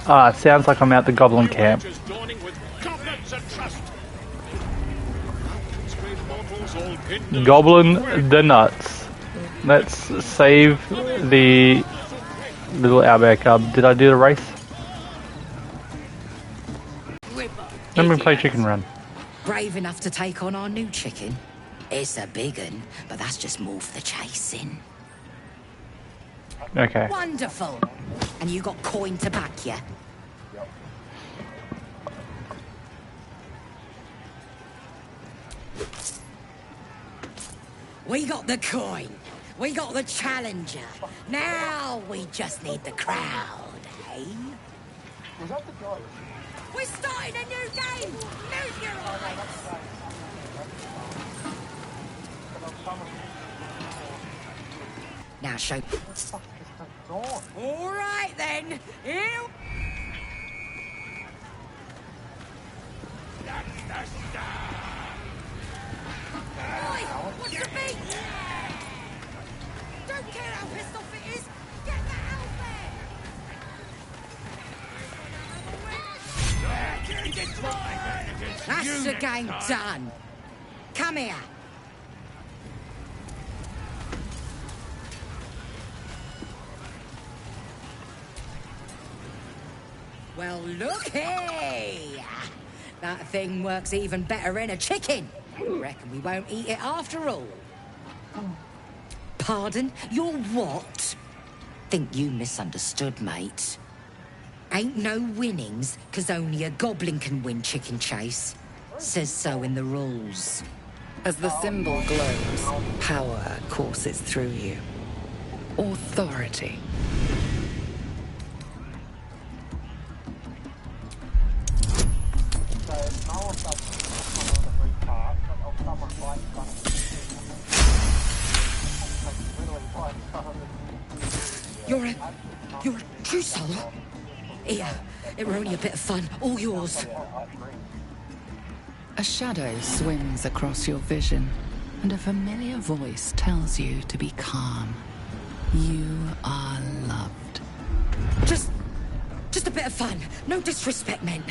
Ah, it sounds like I'm at the goblin camp. Goblin the nuts. Let's save the little outback. Did I do the race? Let me play Chicken Run. Brave enough to take on our new chicken? It's a big un, but that's just more for the chasing. Okay. Wonderful. And you got coin to back you? We got the coin. We got the challenger. Now we just need the crowd, eh? We're starting a new game! Move your eyes! Now show... Alright then! Here... Oi! What's the beat? Don't care how pissed off it is! Get that out there! That's the game done! Come here! Well, looky! That thing works even better in a chicken. Reckon we won't eat it after all. Pardon? You're what? Think you misunderstood, mate. Ain't no winnings, 'cause only a goblin can win chicken chase. Says so in the rules. As the symbol glows, power courses through you. Authority. You're a true soul? Here, it were only a bit of fun, all yours. A shadow swims across your vision, and a familiar voice tells you to be calm. You are loved. Just a bit of fun. No disrespect meant.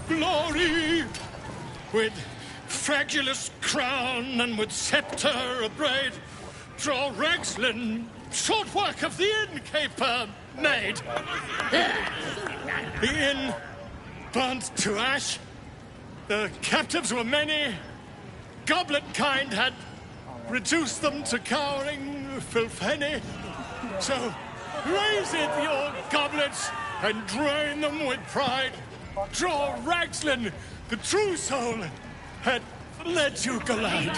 Glory! With fragulous crown and with sceptre abraid, draw Ragslin, short work of the innkeeper made. The inn burnt to ash. The captives were many. Goblet kind had reduced them to cowering filfenny. So raise it, your goblets, and drain them with pride. Draw Ragslin, the true soul, had let you glide.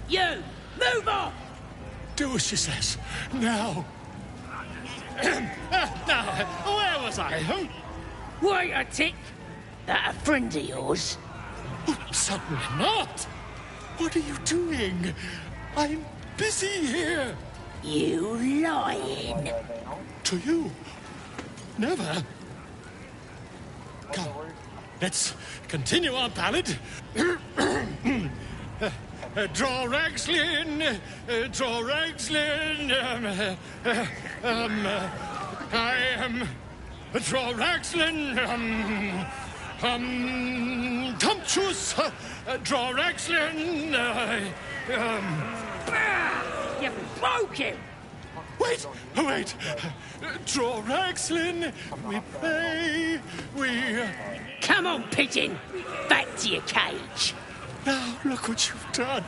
You! Move on! Do as she says. Now. Now, where was I? Wait a tick! That a friend of yours? Oh, certainly not. What are you doing? I'm busy here. You lying. To you? Never. Come, let's continue our ballad. Draw Ragslin, draw Ragslin, I am draw Ragslin, Tumptuous, draw Ragslin, You broke him! Wait! Draw Ragslin, we play, we... Come on, pigeon! Back to your cage! Now, look what you've done.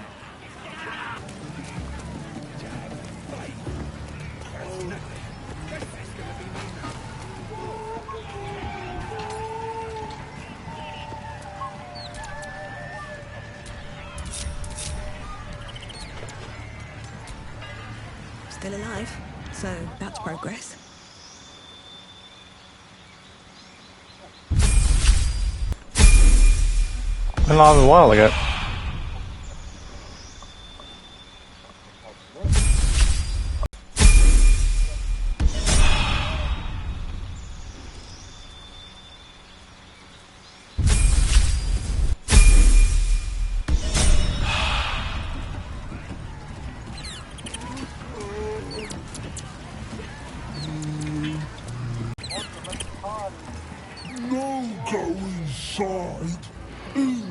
Still alive, so that's progress. Alive a while ago.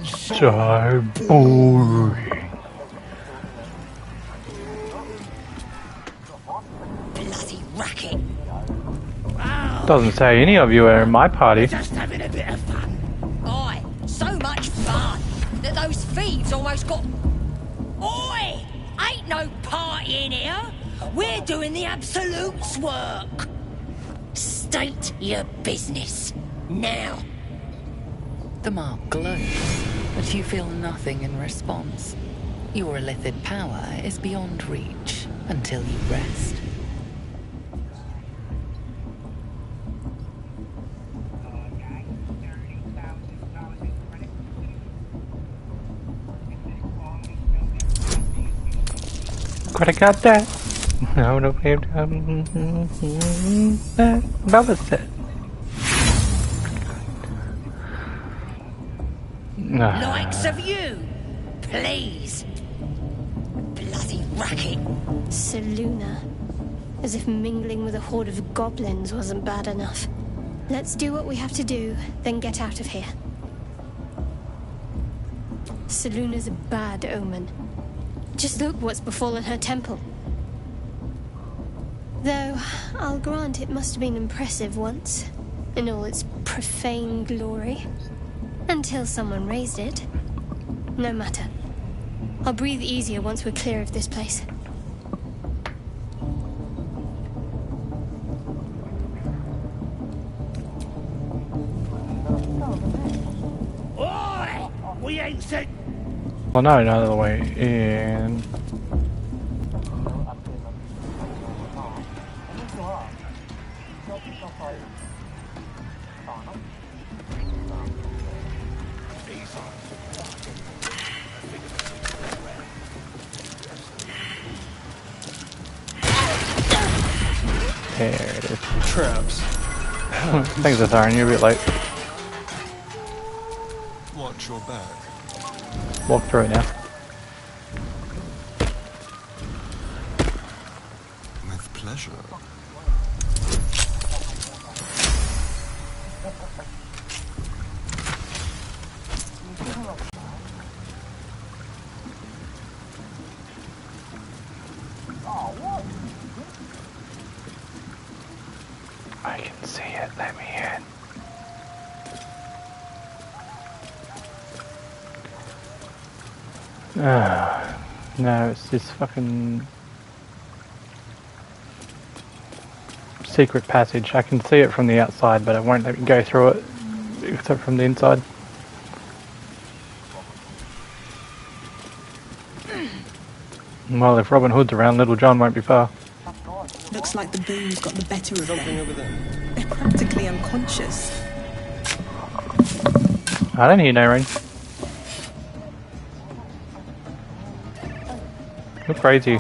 So boring. Bloody racket. Doesn't say any of you are in my party. Just having a bit of fun. Aye, so much fun that those thieves almost got... Oi! Ain't no party in here. We're doing the Absolute's work. State your business. Now. The mark glows, but you feel nothing in response. Your illithid power is beyond reach until you rest. Could have got that. I would have played that was it. Likes of you, please. Bloody racket. Seluna. As if mingling with a horde of goblins wasn't bad enough. Let's do what we have to do, then get out of here. Seluna's a bad omen. Just look what's befallen her temple. Though, I'll grant it must have been impressive once, in all its profane glory. Until someone raised it. No matter. I'll breathe easier once we're clear of this place. Oi! We ain't said. Well, no, another way in. There it is. Traps. Thanks, Atharan, you're a bit late. Watch your back. Walk through it now. With pleasure. I can see it, let me in. No, it's this fucking secret passage. I can see it from the outside, but it won't let me go through it, except from the inside. Well, if Robin Hood's around, Little John won't be far. Looks like the boom's got the better of them. They're practically unconscious. I don't hear no rain. You're crazy.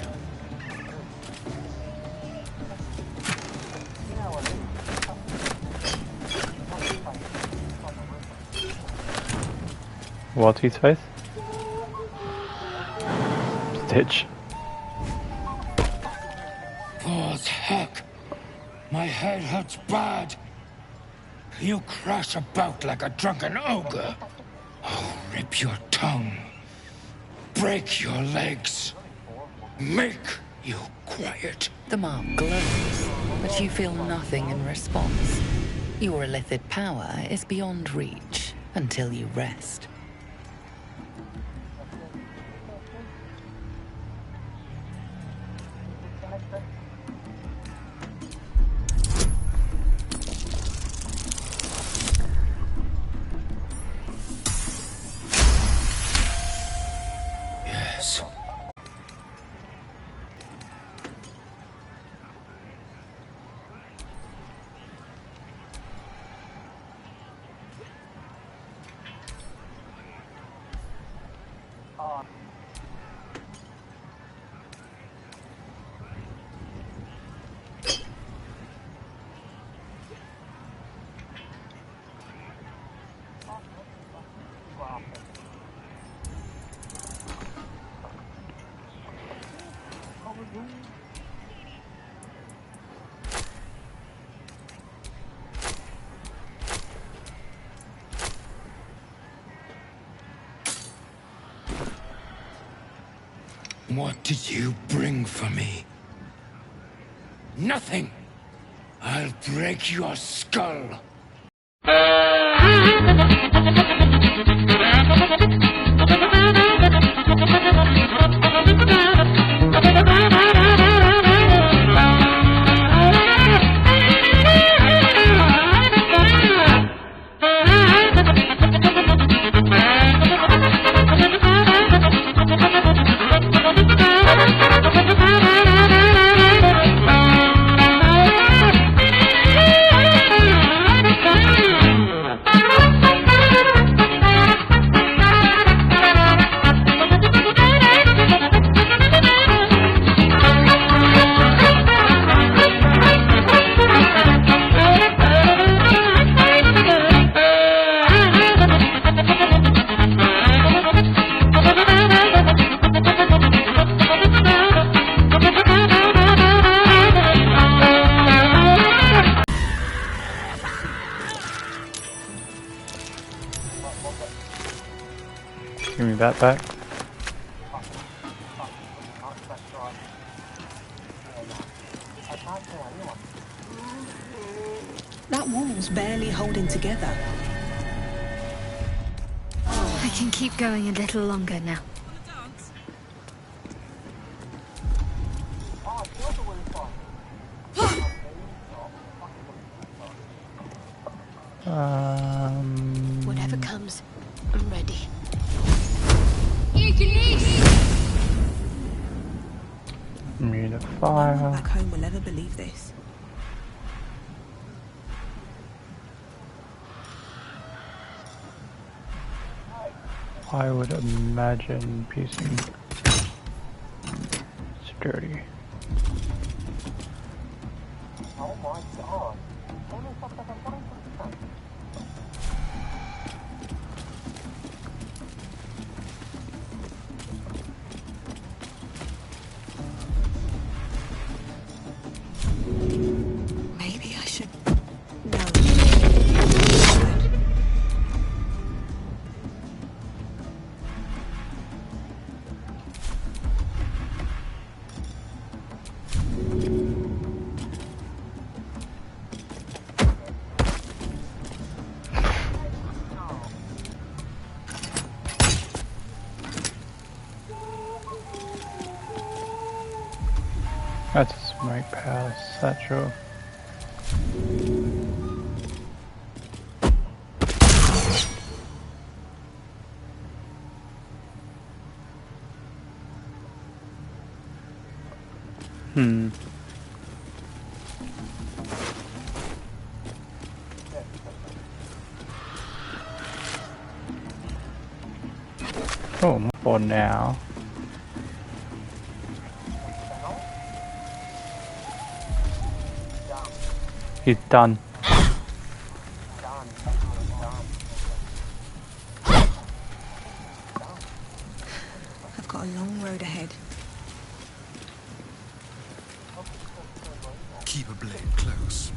What's his face? Stitch. Oh, heck. My head hurts bad. You crash about like a drunken ogre. I'll rip your tongue. Break your legs. Make you quiet. The mark glows, but you feel nothing in response. Your illithid power is beyond reach until you rest. Yes. What did you bring for me? Nothing! I'll break your skull! Give me that back. That wall's barely holding together. I can keep going a little longer now. Whatever comes, I'm ready. Immune to No one fire. back home will ever believe this. I would imagine piecing security. Oh my god. Maybe I should... No. That's a smoke pass, that's sure. Oh, for now. He's done. I've got a long road ahead. Keep a blade close.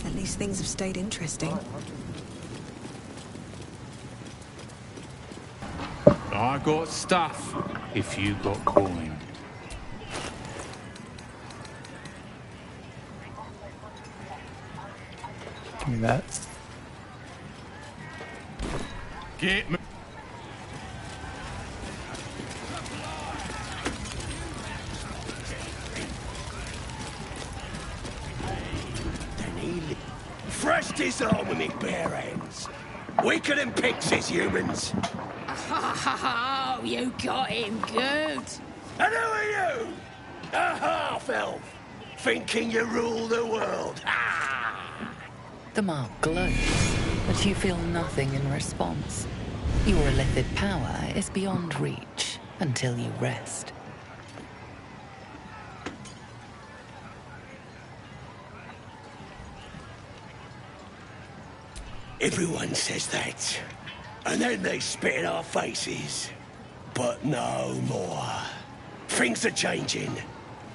At least things have stayed interesting. I got stuff, if you got coin. Give me that. Get me. Fresh disarmament, bare hands. Weaker than pixies, humans. Oh, you got him good. And who are you? A half-elf, thinking you rule the world. Ah! The mark glows, but you feel nothing in response. Your illithid power is beyond reach until you rest. Everyone says that, and then they spit in our faces. But no more. Things are changing.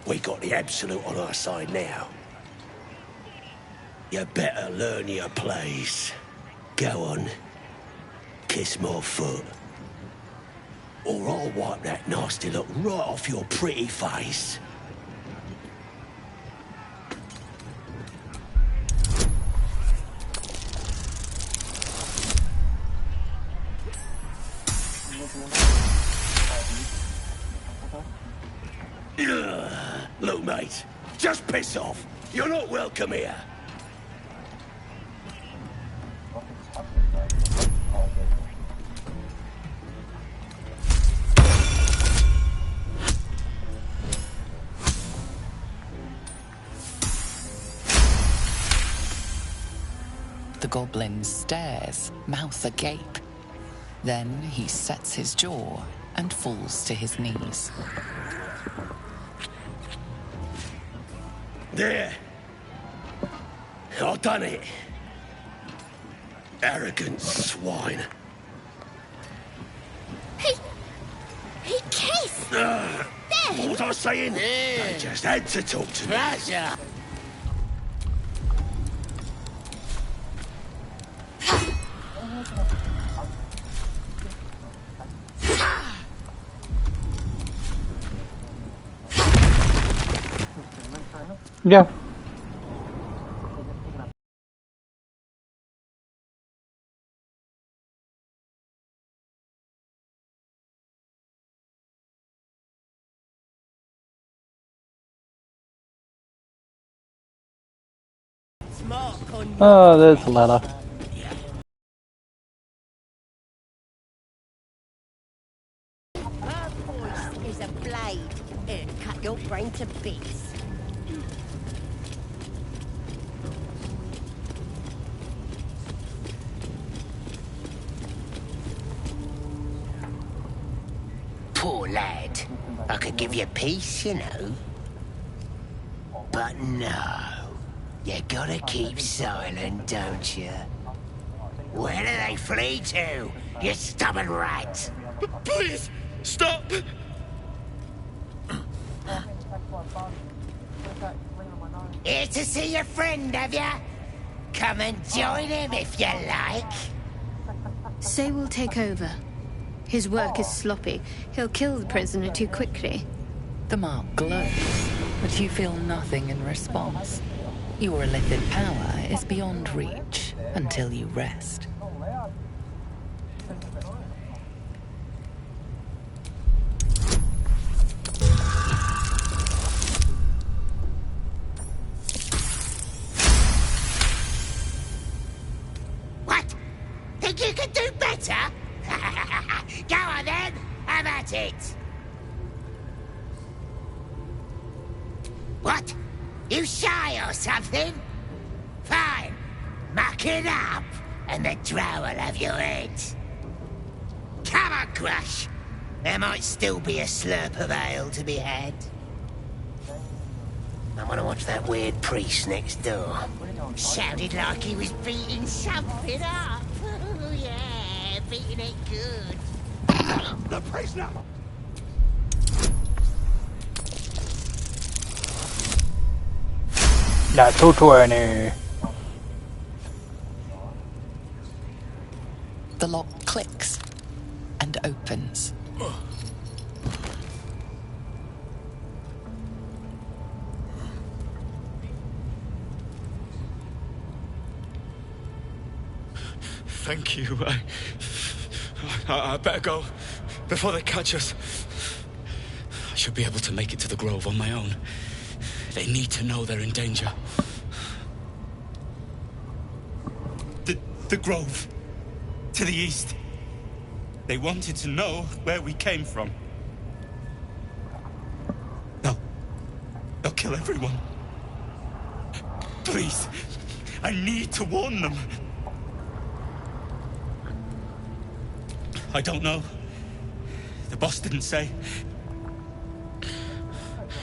We got the Absolute on our side now. You better learn your place. Go on. Kiss my foot. Or I'll wipe that nasty look right off your pretty face. Look, mate, just piss off. You're not welcome here. The goblin stares, mouth agape. Then he sets his jaw and falls to his knees. There. I've done it. Arrogant swine. He kissed! What was I saying? I just had to talk to me. Yeah. Oh, there's the ladder. Her voice is a blade. It'll cut your brain to bits. Poor lad. I could give you peace, you know. But no. You gotta keep silent, don't you? Where do they flee to, you stubborn rat? Please, stop! Here to see your friend, have ya? Come and join him if you like. Say we'll take over. His work is sloppy. He'll kill the prisoner too quickly. The mark glows, but you feel nothing in response. Your illicit power is beyond reach until you rest. What? Think you could do better? Go on then, have at it. What? You shy or something? Fine. Muck it up, and the drow will have your head. Come on, Crush. There might still be a slurp of ale to be had. I want to watch that weird priest next door. Sounded like he was beating something up. Oh, yeah, beating it good. The prisoner! Natural 20. The lock clicks and opens. Thank you. I better go before they catch us. I should be able to make it to the grove on my own. They need to know they're in danger. The grove. To the east. They wanted to know where we came from. They'll kill everyone. Please, I need to warn them. I don't know. The boss didn't say.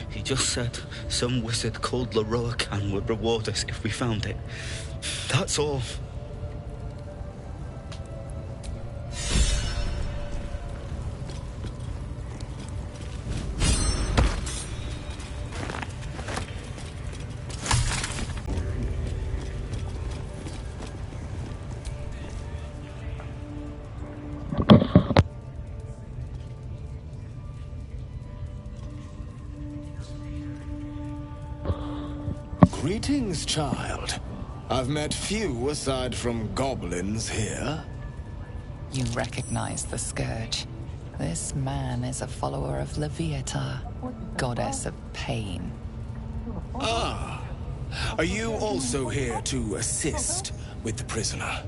He just said some wizard called Leroacan would reward us if we found it. That's all. Greetings, child. I've met few aside from goblins here. You recognize the Scourge. This man is a follower of Leviatha, goddess of pain. Ah, are you also here to assist with the prisoner?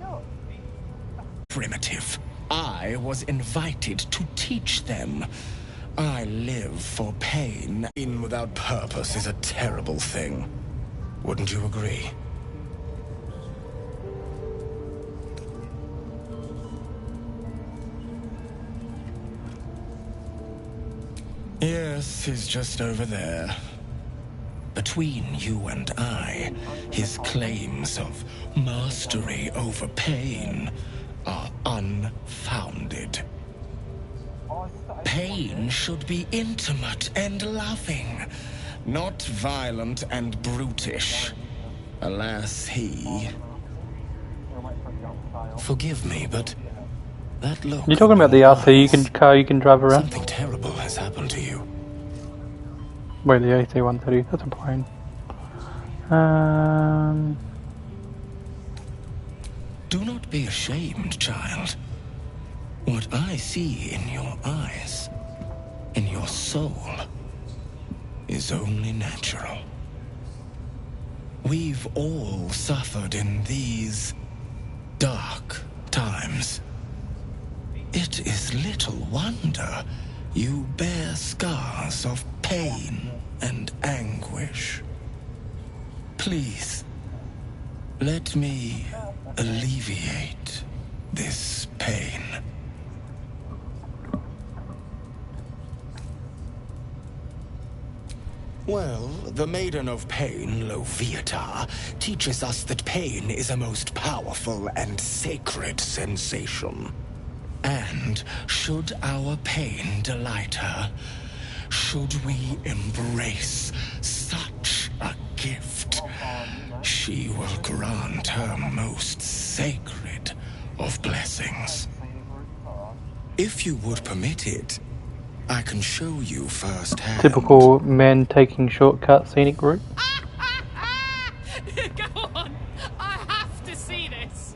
Primitive. I was invited to teach them. I live for pain. Pain without purpose is a terrible thing. Wouldn't you agree? Yes, he's just over there. Between you and I, his claims of mastery over pain are unfounded. Pain should be intimate and loving, not violent and brutish. Alas, he... Forgive me, but that look... You're talking about the car you can drive around? Something terrible has happened to you. Wait, the AC-130, that's a plane. Do not be ashamed, child. What I see in your eyes, in your soul, is only natural. We've all suffered in these dark times. It is little wonder you bear scars of pain and anguish. Please, let me alleviate this pain. Well, the Maiden of Pain, Leviatha, teaches us that pain is a most powerful and sacred sensation. And should our pain delight her, should we embrace such a gift, she will grant her most sacred of blessings. If you would permit it, I can show you firsthand. Typical men taking shortcut scenic route. Go on! I have to see this!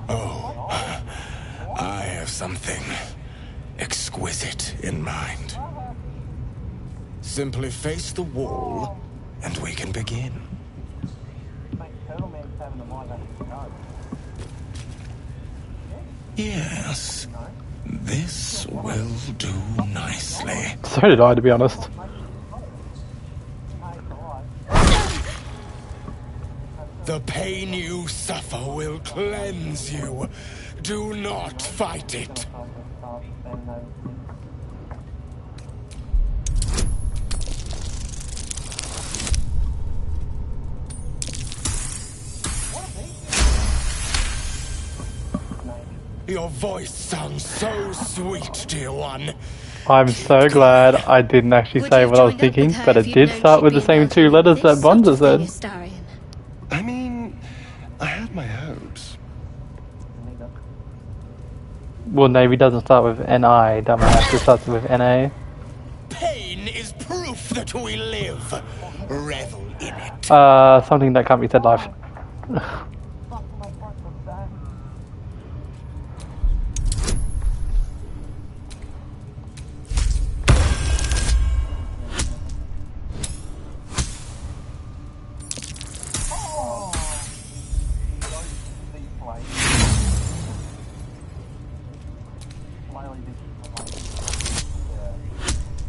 Oh, I have something exquisite in mind. Simply face the wall, and we can begin. Yes, this will do nicely. So did I, to be honest. The pain you suffer will cleanse you. Do not fight it. Your voice sounds so sweet, dear one. I'm so glad I didn't actually say what I was thinking, but it did start with the same two letters that Bonza said. I mean, I had my hopes. Well, Navy doesn't start with N-I, dumbass, it starts with N-A. Pain is proof that we live. Revel in it. Something that can't be said live.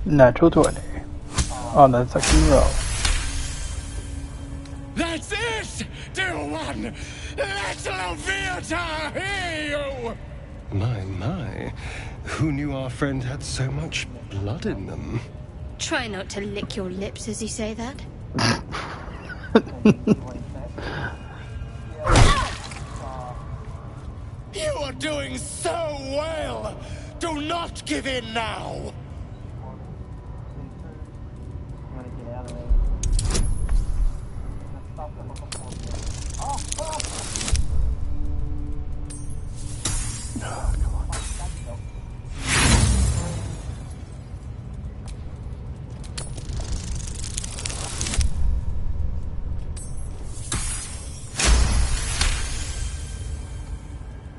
Natural 20. Oh, that's actually roll. That's it, dear one! Let Leviatha hear you! My. Who knew our friend had so much blood in them? Try not to lick your lips as you say that. You are doing so well! Do not give in now!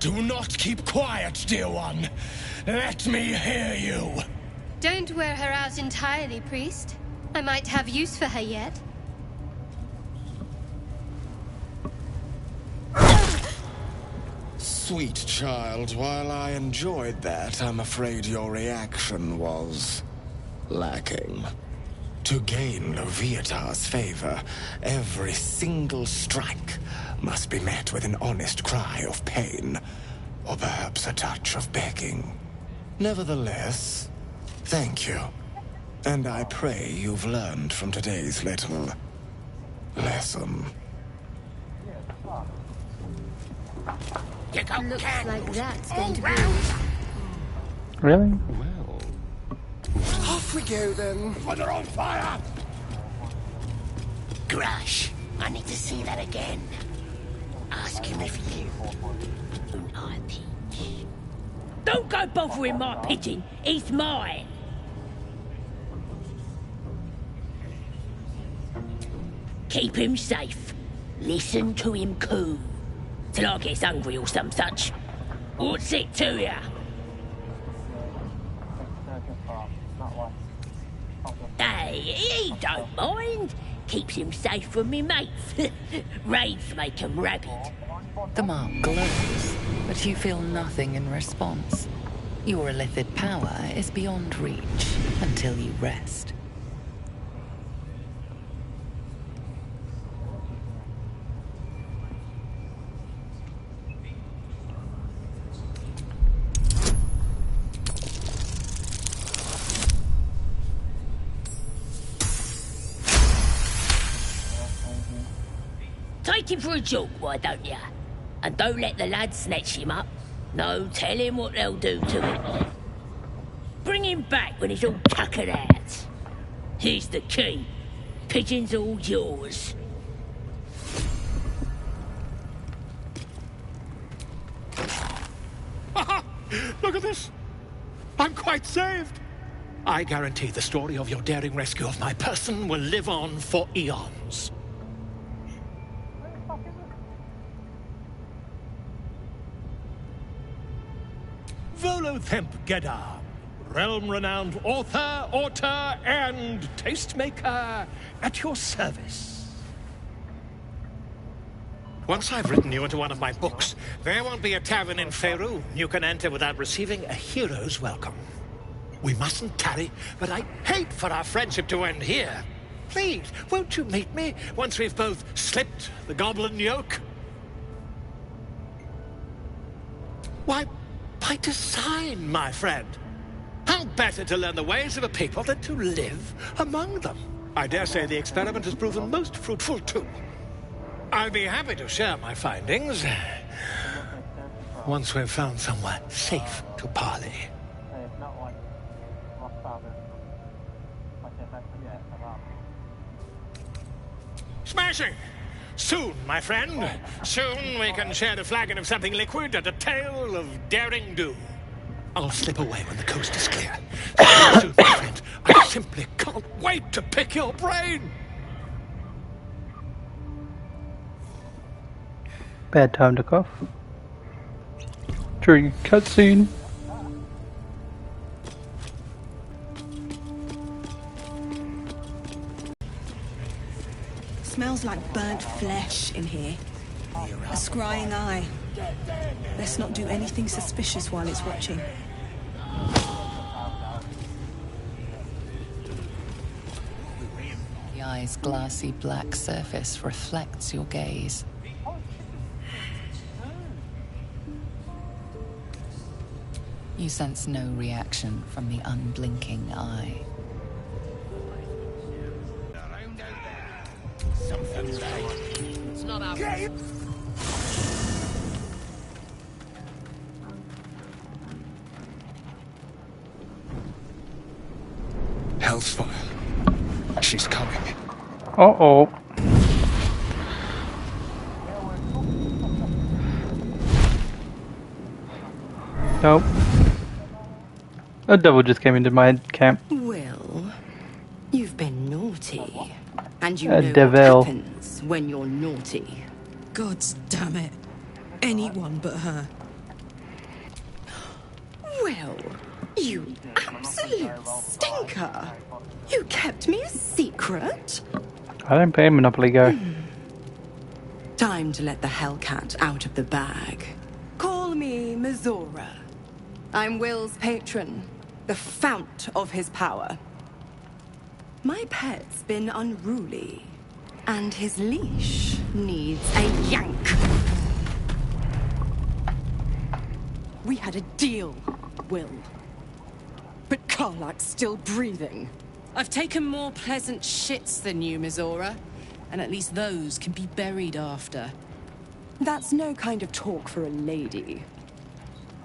Do not keep quiet, dear one. Let me hear you. Don't wear her out entirely, priest. I might have use for her yet. Sweet child, while I enjoyed that, I'm afraid your reaction was lacking. To gain Loviatar's favor, every single strike must be met with an honest cry of pain, or perhaps a touch of begging. Nevertheless, thank you. And I pray you've learned from today's little lesson. Looks like that's going to be... Really? Well, off we go then. When they're on fire! Grush, I need to see that again. Ask him if you and I peach. Don't go bothering my pigeon. He's mine. Keep him safe. Listen to him coo. Till I gets hungry or some such. What's it to ya? Hey, he don't mind. Keeps him safe from me mates. Raids make him rabid. The mark glows, but you feel nothing in response. Your illithid power is beyond reach until you rest. Take him for a joke, why don't ya? And don't let the lads snatch him up. No, tell him what they'll do to him. Bring him back when he's all tuckered out. Here's the key. Pigeon's all yours. Look at this. I'm quite saved. I guarantee the story of your daring rescue of my person will live on for eons. Volothemp Gedar, realm-renowned author, auteur, and tastemaker at your service. Once I've written you into one of my books, there won't be a tavern in Faerun you can enter without receiving a hero's welcome. We mustn't tarry, but I hate for our friendship to end here. Please, won't you meet me once we've both slipped the goblin yoke? Why, by design, my friend. How better to learn the ways of a people than to live among them? I dare say the experiment has proven most fruitful, too. I'll be happy to share my findings once we've found somewhere safe to parley. Smashing! Soon, my friend. Soon we can share a flagon of something liquid and a tale of daring do. I'll slip away when the coast is clear. Soon, my friend. I simply can't wait to pick your brain. Bad time to cough. During cutscene. Smells like burnt flesh in here. A scrying eye. Let's not do anything suspicious while it's watching. The eye's glassy black surface reflects your gaze. You sense no reaction from the unblinking eye. Something's right. It's not our game. Hellsfire. She's coming. Uh-oh. Nope. A devil just came into my camp. Well, you've been naughty. And you A know devil. what happens when you're naughty. Gods damn it. Anyone but her. Will, you absolute stinker! You kept me a secret? I don't pay Monopoly Go. Time to let the Hellcat out of the bag. Call me Mizora. I'm Will's patron, the fount of his power. My pet's been unruly, and his leash needs a yank. We had a deal, Will. But Karlak's still breathing. I've taken more pleasant shits than you, Mizora. And at least those can be buried after. That's no kind of talk for a lady.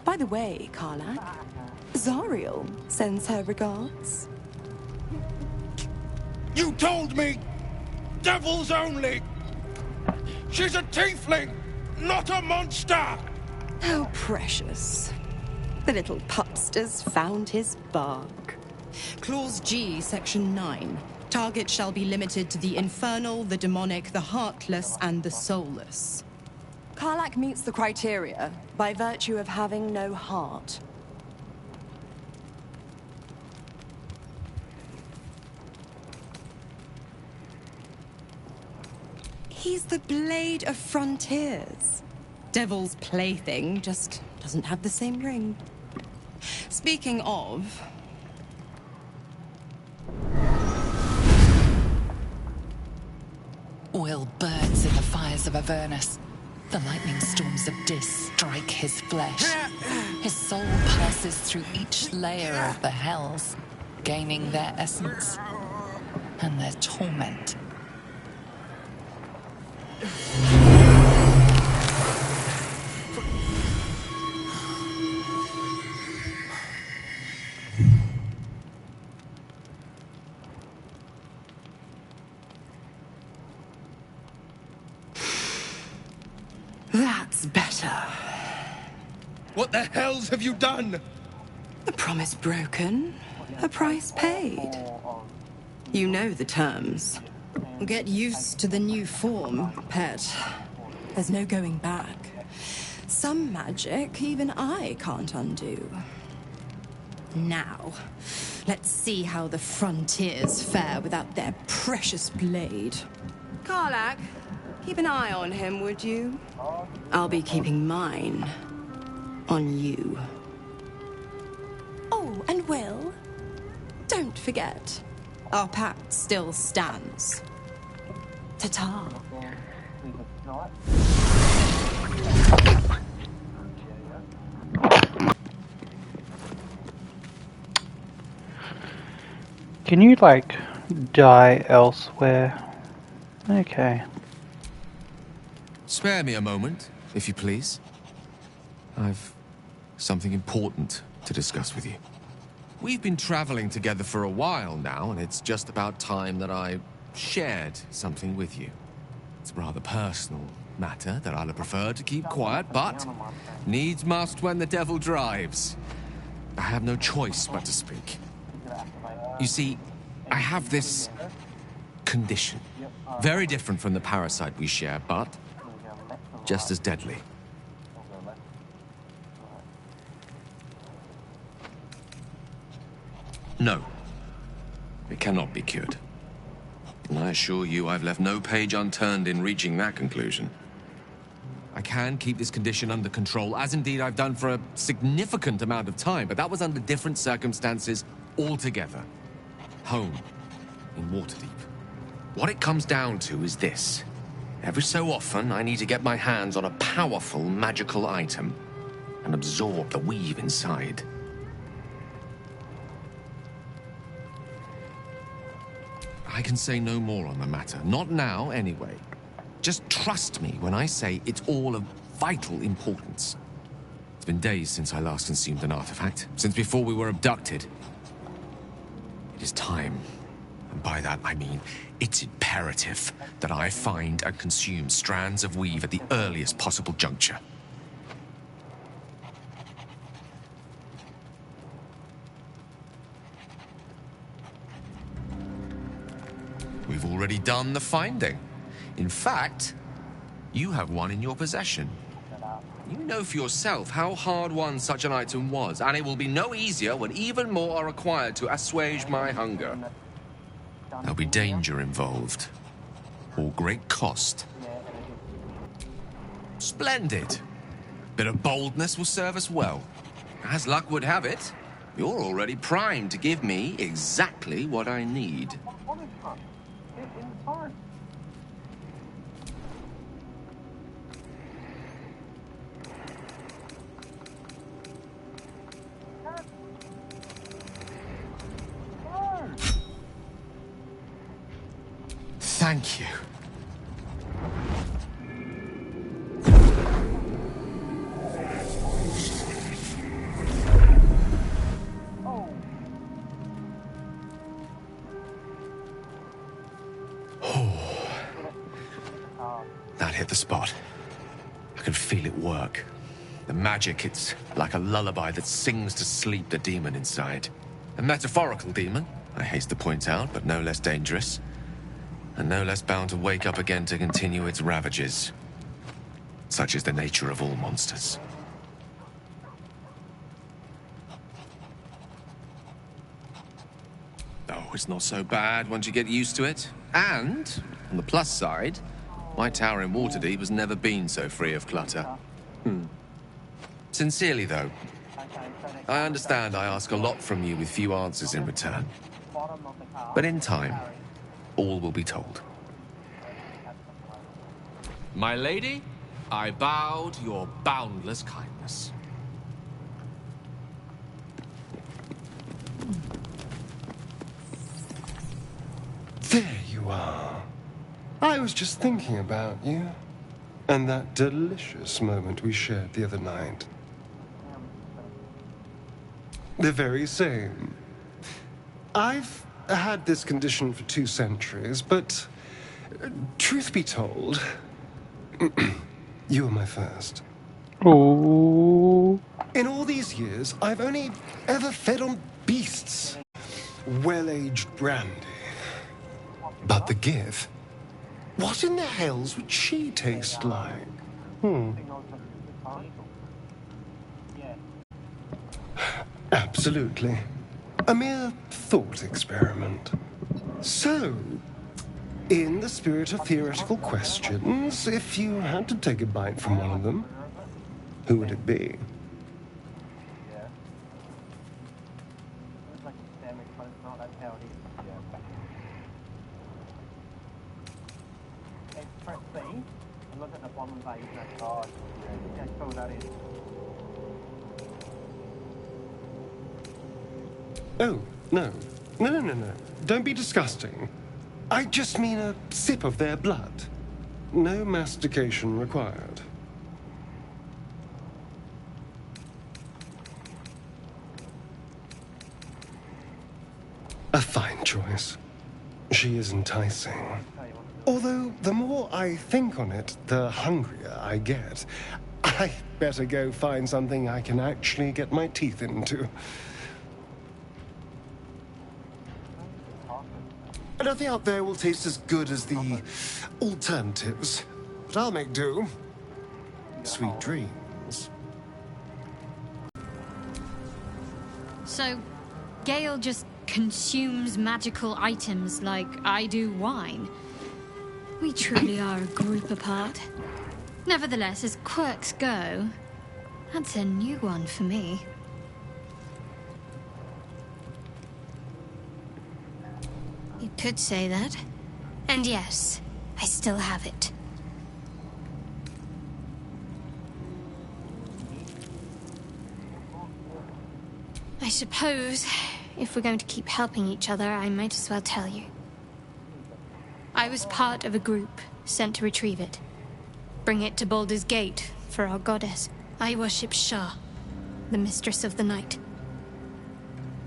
By the way, Karlak, Zariel sends her regards. You told me! Devils only! She's a tiefling, not a monster! How precious. The little pupster's found his bark. Clause G, Section 9. Target shall be limited to the infernal, the demonic, the heartless, and the soulless. Karlak meets the criteria by virtue of having no heart. He's the Blade of Frontiers. Devil's plaything, just doesn't have the same ring. Speaking of... Will burns in the fires of Avernus. The lightning storms of Dis strike his flesh. His soul passes through each layer of the hells, gaining their essence and their torment. That's better. What the hells have you done? A promise broken, a price paid. You know the terms. Get used to the new form, pet. There's no going back. Some magic even I can't undo. Now, let's see how the frontiers fare without their precious blade. Karlak, keep an eye on him, would you? I'll be keeping mine on you. Oh, and Will, don't forget, our pact still stands. Ta-ta. Can you, like, die elsewhere? Okay. Spare me a moment, if you please. I've something important to discuss with you. We've been traveling together for a while now, and it's just about time that I shared something with you. It's a rather personal matter that I'd have preferred to keep quiet, but needs must when the devil drives. I have no choice but to speak. You see, I have this condition. Very different from the parasite we share, but just as deadly. No, it cannot be cured. And I assure you I've left no page unturned in reaching that conclusion. I can keep this condition under control, as indeed I've done for a significant amount of time, but that was under different circumstances altogether. Home, in Waterdeep. What it comes down to is this. Every so often, I need to get my hands on a powerful magical item and absorb the weave inside. I can say no more on the matter. Not now, anyway. Just trust me when I say it's all of vital importance. It's been days since I last consumed an artifact, since before we were abducted. It is time. And by that, I mean it's imperative that I find and consume strands of weave at the earliest possible juncture. We've already done the finding. In fact, you have one in your possession. You know for yourself how hard-won such an item was, and it will be no easier when even more are required to assuage my hunger. There'll be danger involved, or great cost. Splendid. Bit of boldness will serve us well. As luck would have it, you're already primed to give me exactly what I need. Thank you. That hit the spot. I can feel it work. The magic, it's like a lullaby that sings to sleep the demon inside. A metaphorical demon, I haste to point out, but no less dangerous. And no less bound to wake up again to continue its ravages. Such is the nature of all monsters. Oh, it's not so bad once you get used to it. And, on the plus side, my tower in Waterdeep has never been so free of clutter. Sincerely, though, I understand I ask a lot from you with few answers in return. But in time, all will be told. My lady, I bow to your boundless kindness. There you are. I was just thinking about you. And that delicious moment we shared the other night. The very same. I've had this condition for 2 centuries, but truth be told, you were my first. Oh. In all these years, I've only ever fed on beasts. Well-aged brandy. But the give, what in the hells would she taste like? Absolutely. A mere thought experiment. So, in the spirit of theoretical questions, if you had to take a bite from one of them, who would it be? Oh, no. No. Don't be disgusting. I just mean a sip of their blood. No mastication required. A fine choice. She is enticing. Although, the more I think on it, the hungrier I get. I better go find something I can actually get my teeth into. Nothing out there will taste as good as the alternatives. But I'll make do. Sweet dreams. So, Gale just consumes magical items like I do wine. We truly are a group apart. Nevertheless, as quirks go, that's a new one for me. You could say that. And yes, I still have it. I suppose, if we're going to keep helping each other, I might as well tell you. I was part of a group sent to retrieve it. Bring it to Baldur's Gate for our goddess. I worship Shah, the mistress of the night.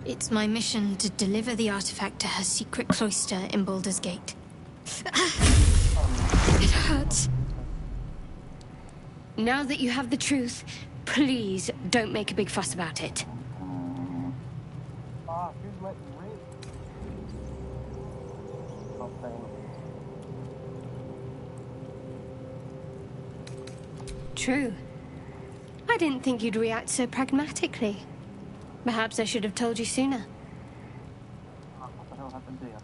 It's my mission to deliver the artifact to her secret cloister in Baldur's Gate. It hurts. Now that you have the truth, please don't make a big fuss about it. True. didn't think you'd react so pragmatically. Perhaps I should have told you sooner. What the hell happened there?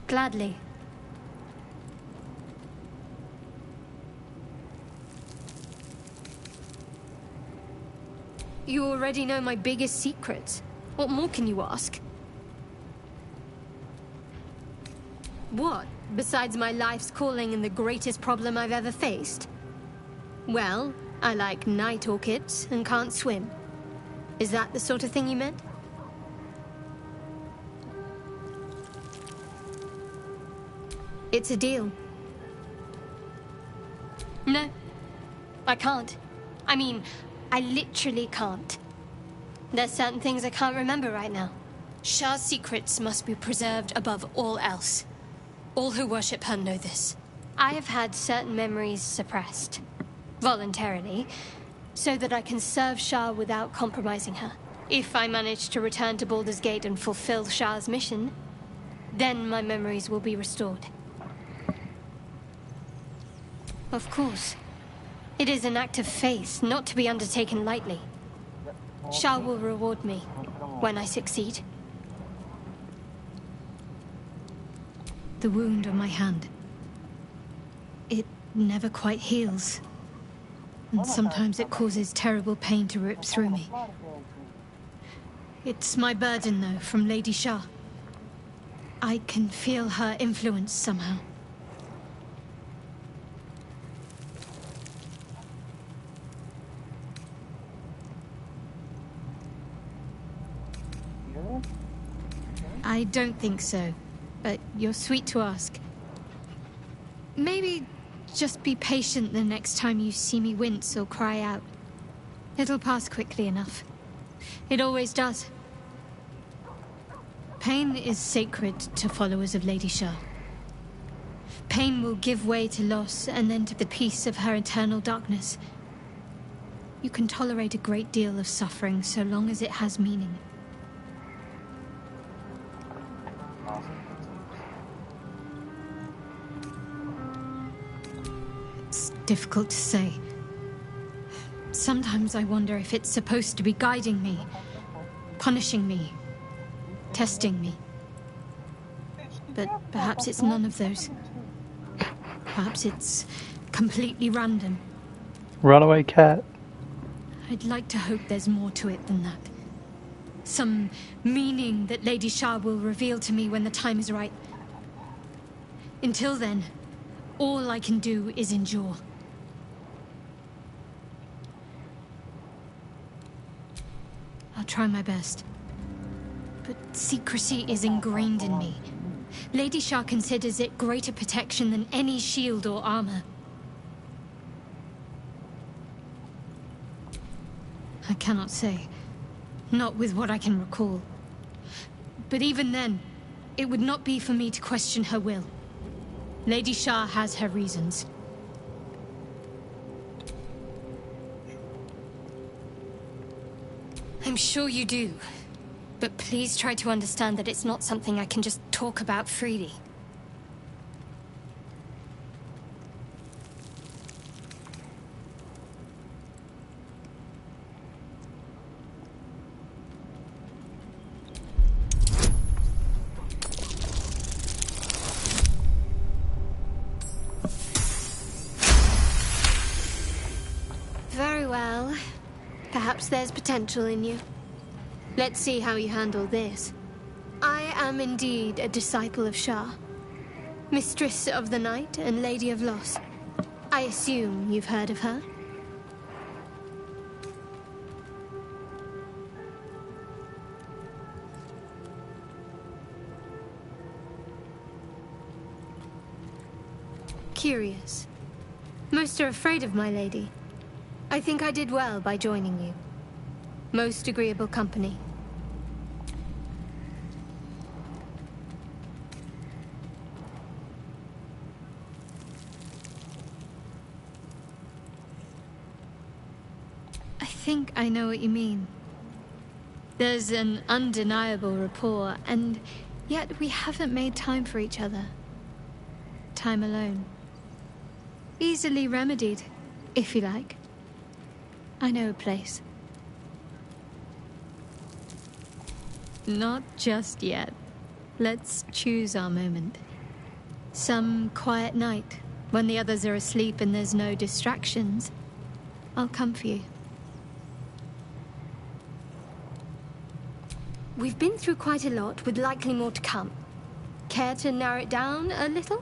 Gladly. You already know my biggest secrets. What more can you ask? What, besides my life's calling and the greatest problem I've ever faced? Well, I like night orchids and can't swim. Is that the sort of thing you meant? It's a deal. No, I can't. I mean, I literally can't. There's certain things I can't remember right now. Shah's secrets must be preserved above all else. All who worship her know this. I have had certain memories suppressed, voluntarily, so that I can serve Shah without compromising her. If I manage to return to Baldur's Gate and fulfill Shah's mission, then my memories will be restored. Of course. It is an act of faith, not to be undertaken lightly. Shah will reward me when I succeed. The wound on my hand. It never quite heals. And sometimes it causes terrible pain to rip through me. It's my burden, though, from Lady Shah. I can feel her influence somehow. I don't think so, but you're sweet to ask. Maybe just be patient the next time you see me wince or cry out. It'll pass quickly enough. It always does. Pain is sacred to followers of Lady Shah. Pain will give way to loss and then to the peace of her eternal darkness. You can tolerate a great deal of suffering so long as it has meaning. It's difficult to say. Sometimes I wonder if it's supposed to be guiding me, punishing me, testing me. But perhaps it's none of those. Perhaps it's completely random. Runaway cat. I'd like to hope there's more to it than that. Some meaning that Lady Shah will reveal to me when the time is right. Until then, all I can do is endure. I'll try my best. But secrecy is ingrained in me. Lady Shah considers it greater protection than any shield or armor. I cannot say. Not with what I can recall. But even then, it would not be for me to question her will. Lady Shah has her reasons. I'm sure you do. But please try to understand that it's not something I can just talk about freely. Very well. Perhaps there's potential in you. Let's see how you handle this. I am indeed a disciple of Shah, Mistress of the Night and Lady of Loss. I assume you've heard of her? Curious. Most are afraid of my lady. I think I did well by joining you. Most agreeable company. I think I know what you mean. There's an undeniable rapport, and yet we haven't made time for each other. Time alone. Easily remedied, if you like. I know a place. Not just yet. Let's choose our moment. Some quiet night, when the others are asleep and there's no distractions, I'll come for you. We've been through quite a lot, with likely more to come. Care to narrow it down a little?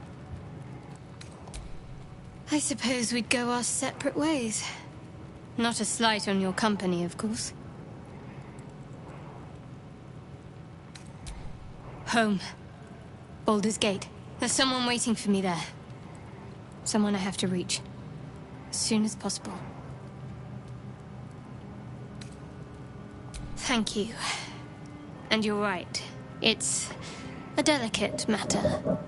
I suppose we'd go our separate ways. Not a slight on your company, of course. Home. Baldur's Gate. There's someone waiting for me there. Someone I have to reach. As soon as possible. Thank you. And you're right. It's a delicate matter.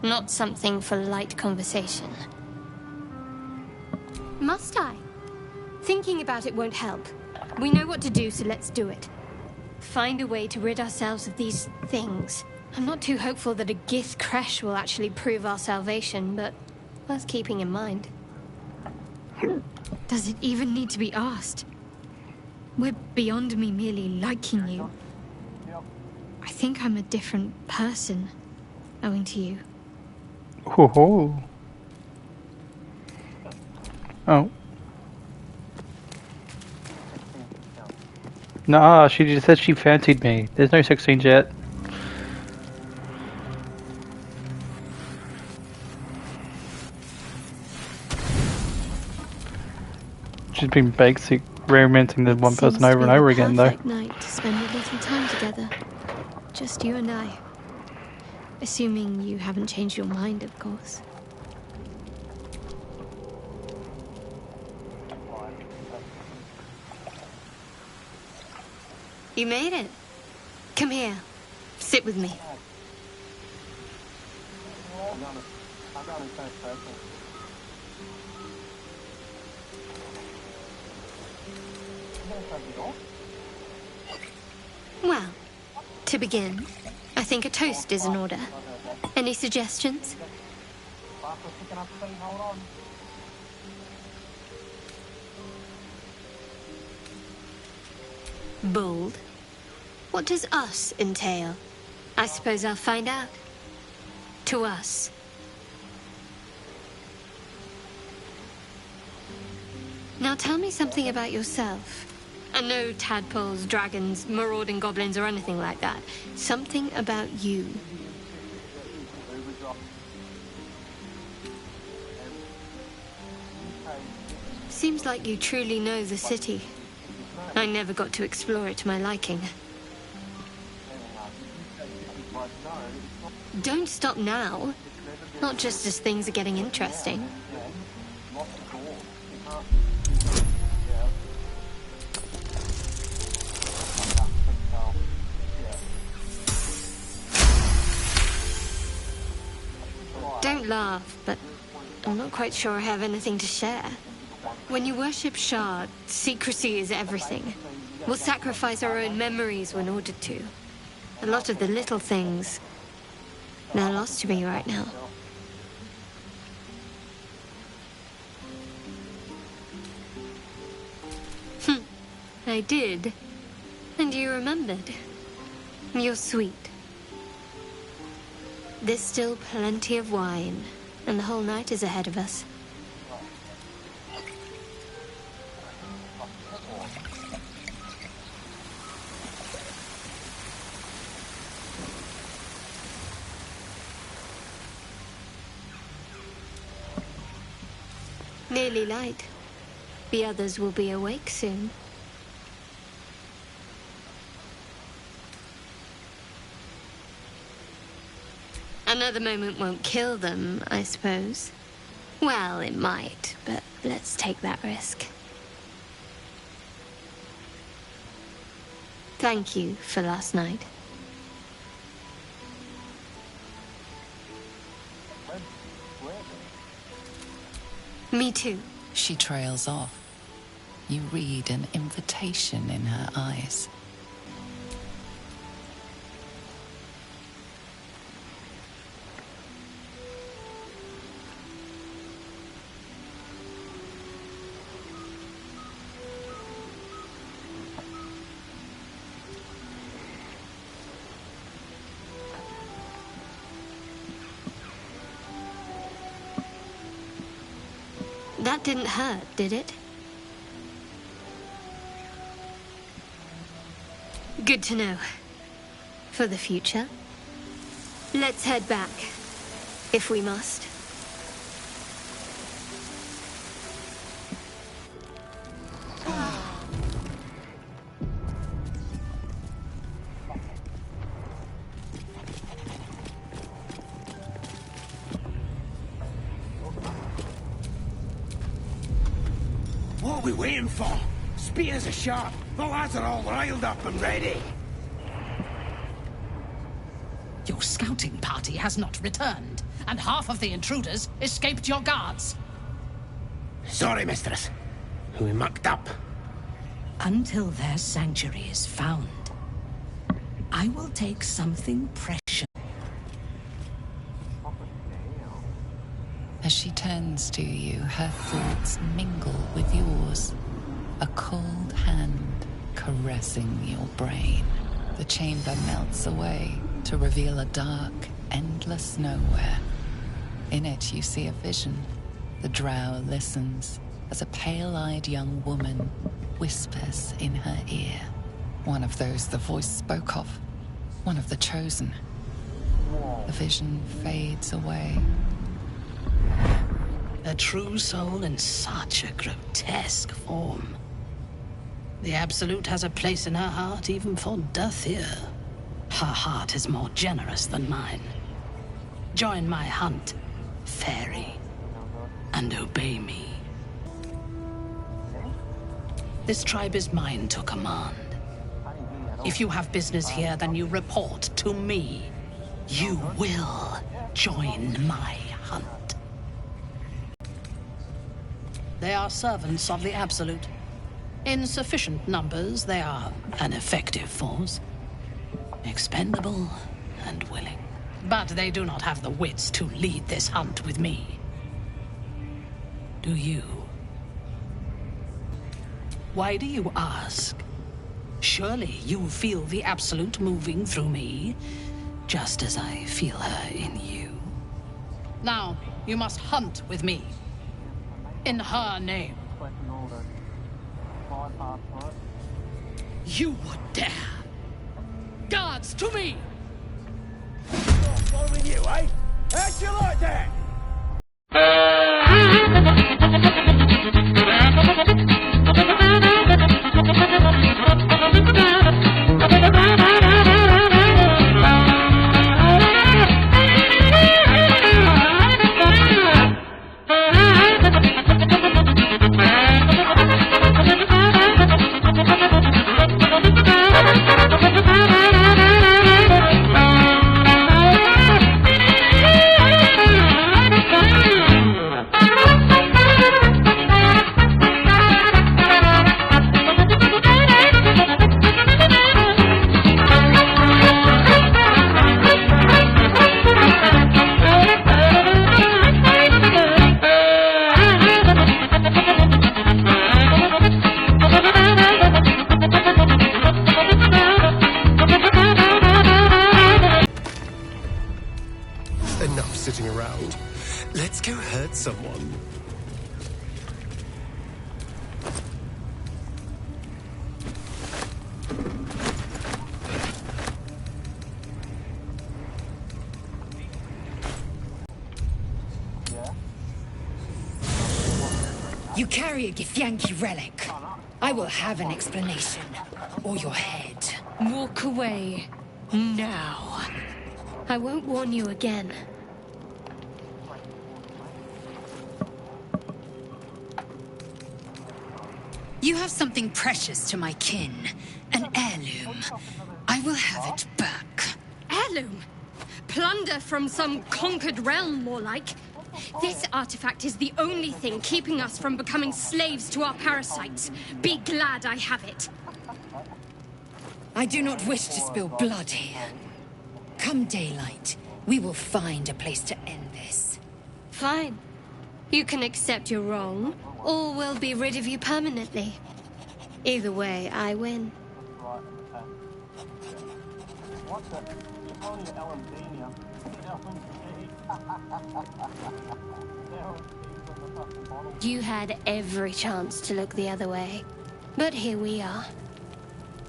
Not something for light conversation. Must I? Thinking about it won't help. We know what to do, so let's do it. Find a way to rid ourselves of these things. I'm not too hopeful that a Gith creche will actually prove our salvation, but worth keeping in mind. Does it even need to be asked? We're beyond me merely liking you. I think I'm a different person, owing to you. Ho ho. Oh. Nah, she just said she fancied me. There's no sex scenes yet. She's been basic romancing the one person over and over again, though. Perfect night to spend a little time together. Just you and I. Assuming you haven't changed your mind, of course. You made it. Come here. Sit with me. Well, to begin, I think a toast is in order. Any suggestions? Bold. What does us entail? I suppose I'll find out. To us. Now tell me something about yourself. And no tadpoles, dragons, marauding goblins, or anything like that. Something about you. Seems like you truly know the city. I never got to explore it to my liking. Don't stop now. Not just as things are getting interesting. Don't laugh, but I'm not quite sure I have anything to share. When you worship Shard, secrecy is everything. We'll sacrifice our own memories when ordered to. A lot of the little things, they're lost to me right now. I did. And you remembered. You're sweet. There's still plenty of wine, and the whole night is ahead of us. Nearly light. The others will be awake soon. Another moment won't kill them, I suppose. Well, it might, but let's take that risk. Thank you for last night. Me too. She trails off. You read an invitation in her eyes. That didn't hurt, did it? Good to know. For the future. Let's head back, if we must. What are we waiting for? Spears are sharp. The lads are all riled up and ready. Your scouting party has not returned, and half of the intruders escaped your guards. Sorry, mistress. We mucked up. Until their sanctuary is found, I will take something precious. As she turns to you, her thoughts mingle with yours. A cold hand caressing your brain. The chamber melts away to reveal a dark, endless nowhere. In it, you see a vision. The drow listens as a pale-eyed young woman whispers in her ear. One of those the voice spoke of. One of the chosen. The vision fades away. A true soul in such a grotesque form. The Absolute has a place in her heart even for Dathir. Her heart is more generous than mine. Join my hunt, fairy, and obey me. This tribe is mine to command. If you have business here, then you report to me. You will join my hunt. They are servants of the Absolute. In sufficient numbers, they are an effective force. Expendable and willing. But they do not have the wits to lead this hunt with me. Do you? Why do you ask? Surely you feel the Absolute moving through me, just as I feel her in you. Now, you must hunt with me. In her name. You would dare! Guards, to me! Following you, eh? How'd you like that? Enough sitting around. Let's go hurt someone. You carry a Githyanki relic. I will have an explanation. Or your head. Walk away. Now. I won't warn you again. You have something precious to my kin. An heirloom. I will have it back. Heirloom? Plunder from some conquered realm, more like. This artifact is the only thing keeping us from becoming slaves to our parasites. Be glad I have it. I do not wish to spill blood here. Come daylight, we will find a place to end this. Fine. You can accept you're wrong, or we'll be rid of you permanently. Either way, I win. You had every chance to look the other way. But here we are.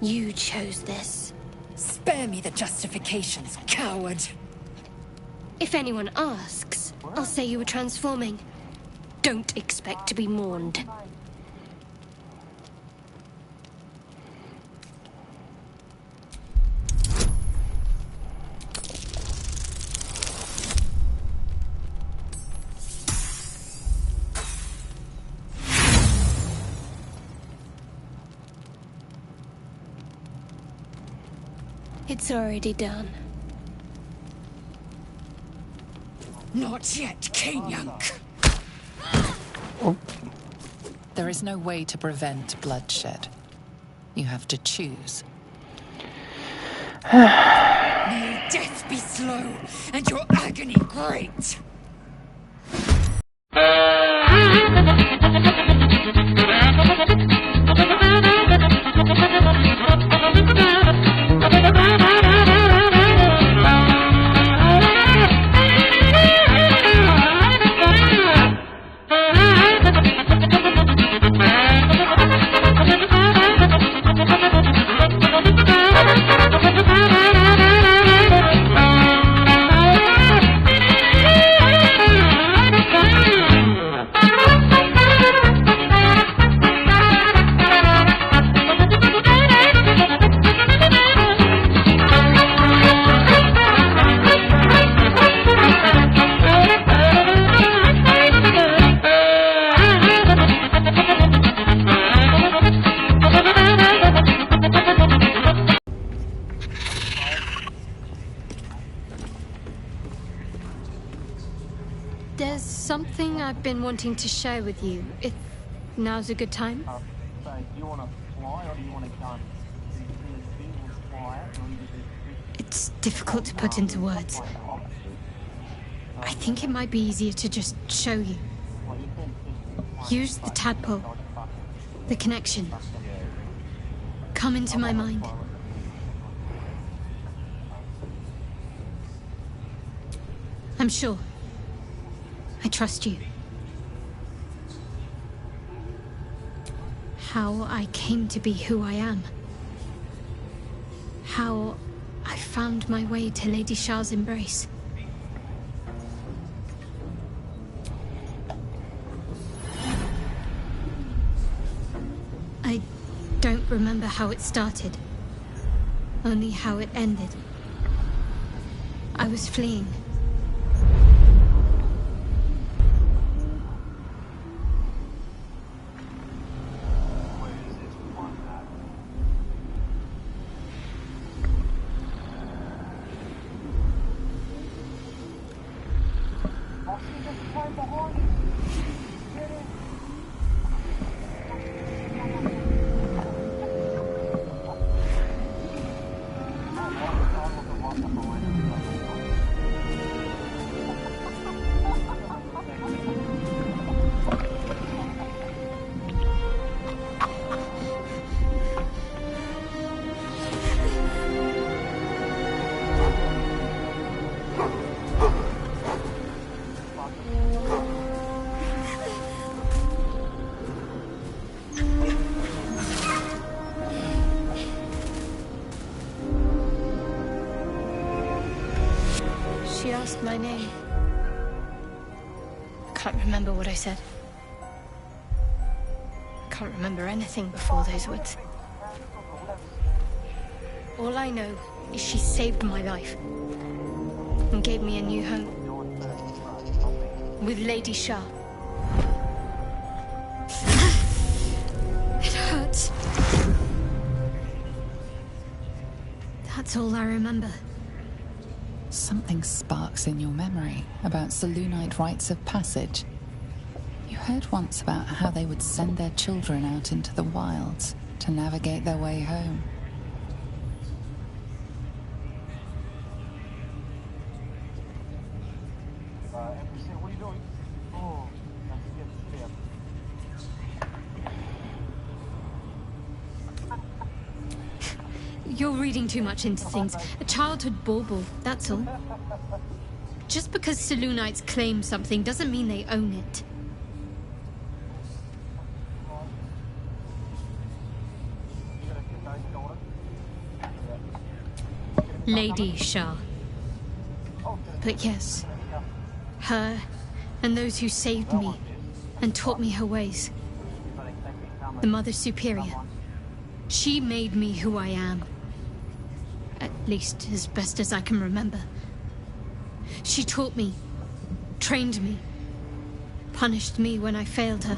You chose this. Spare me the justifications, coward. If anyone asks, I'll say you were transforming. Don't expect to be mourned. It's already done. Not yet, Kenyunk. There is no way to prevent bloodshed. You have to choose. May death be slow, and your agony great. There's something I've been wanting to share with you, if now's a good time. So, do you want to fly or do you want to gun? It's difficult to put into words. I think it might be easier to just show you. Use the tadpole. The connection. Come into my mind. I'm sure. I trust you. How I came to be who I am. How I found my way to Lady Shah's embrace. I don't remember how it started, only how it ended. I was fleeing. She asked my name. I can't remember what I said. I can't remember anything before those words. All I know is she saved my life and gave me a new home with Lady Shah. It hurts. That's all I remember. Something sparks in your memory about Selûnite rites of passage. You heard once about how they would send their children out into the wilds to navigate their way home. What are you doing? Oh, You're reading too much into things. A childhood bauble, that's all. Just because Selûnites claim something doesn't mean they own it. Lady Shah. But yes, her and those who saved me and taught me her ways. The Mother Superior. She made me who I am. At least as best as I can remember. She taught me, trained me, punished me when I failed her,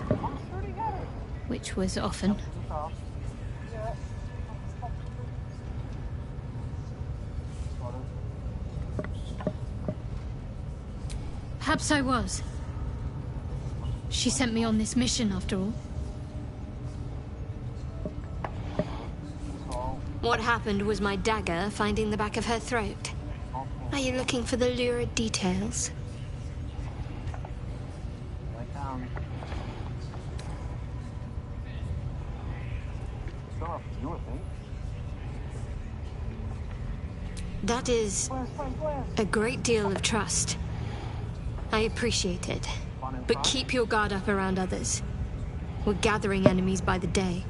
which was often. Perhaps I was. She sent me on this mission, after all. What happened was my dagger finding the back of her throat. Are you looking for the lurid details? That is a great deal of trust. I appreciate it. But keep your guard up around others. We're gathering enemies by the day.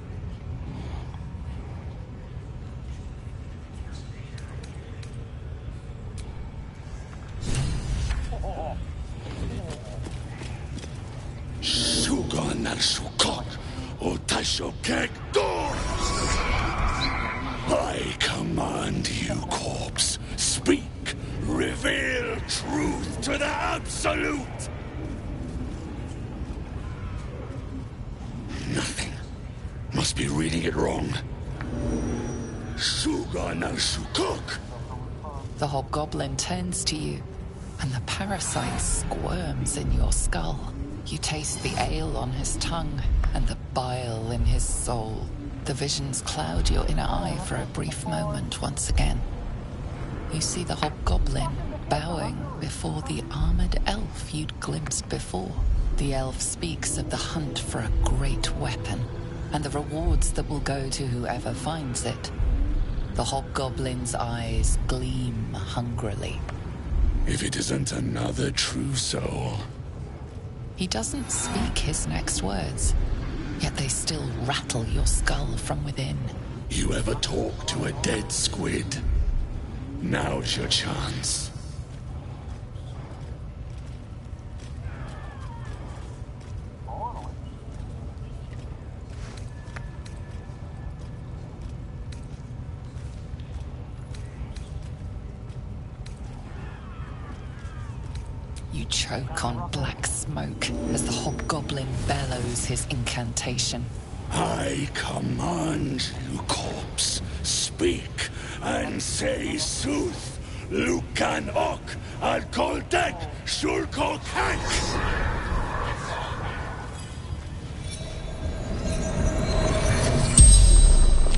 I command you, corpse. Speak. Reveal truth to the Absolute. Nothing. Must be reading it wrong. The hobgoblin turns to you, and the parasite squirms in your skull. You taste the ale on his tongue, and the bile in his soul. The visions cloud your inner eye for a brief moment once again. You see the hobgoblin bowing before the armored elf you'd glimpsed before. The elf speaks of the hunt for a great weapon, and the rewards that will go to whoever finds it. The hobgoblin's eyes gleam hungrily. If it isn't another true soul. He doesn't speak his next words, yet they still rattle your skull from within. You ever talk to a dead squid? Now's your chance. You choke on black smoke as the hobgoblin bellows his incantation. I command you, corpse, speak and say sooth. Lucan ok al koldek shulkok hank.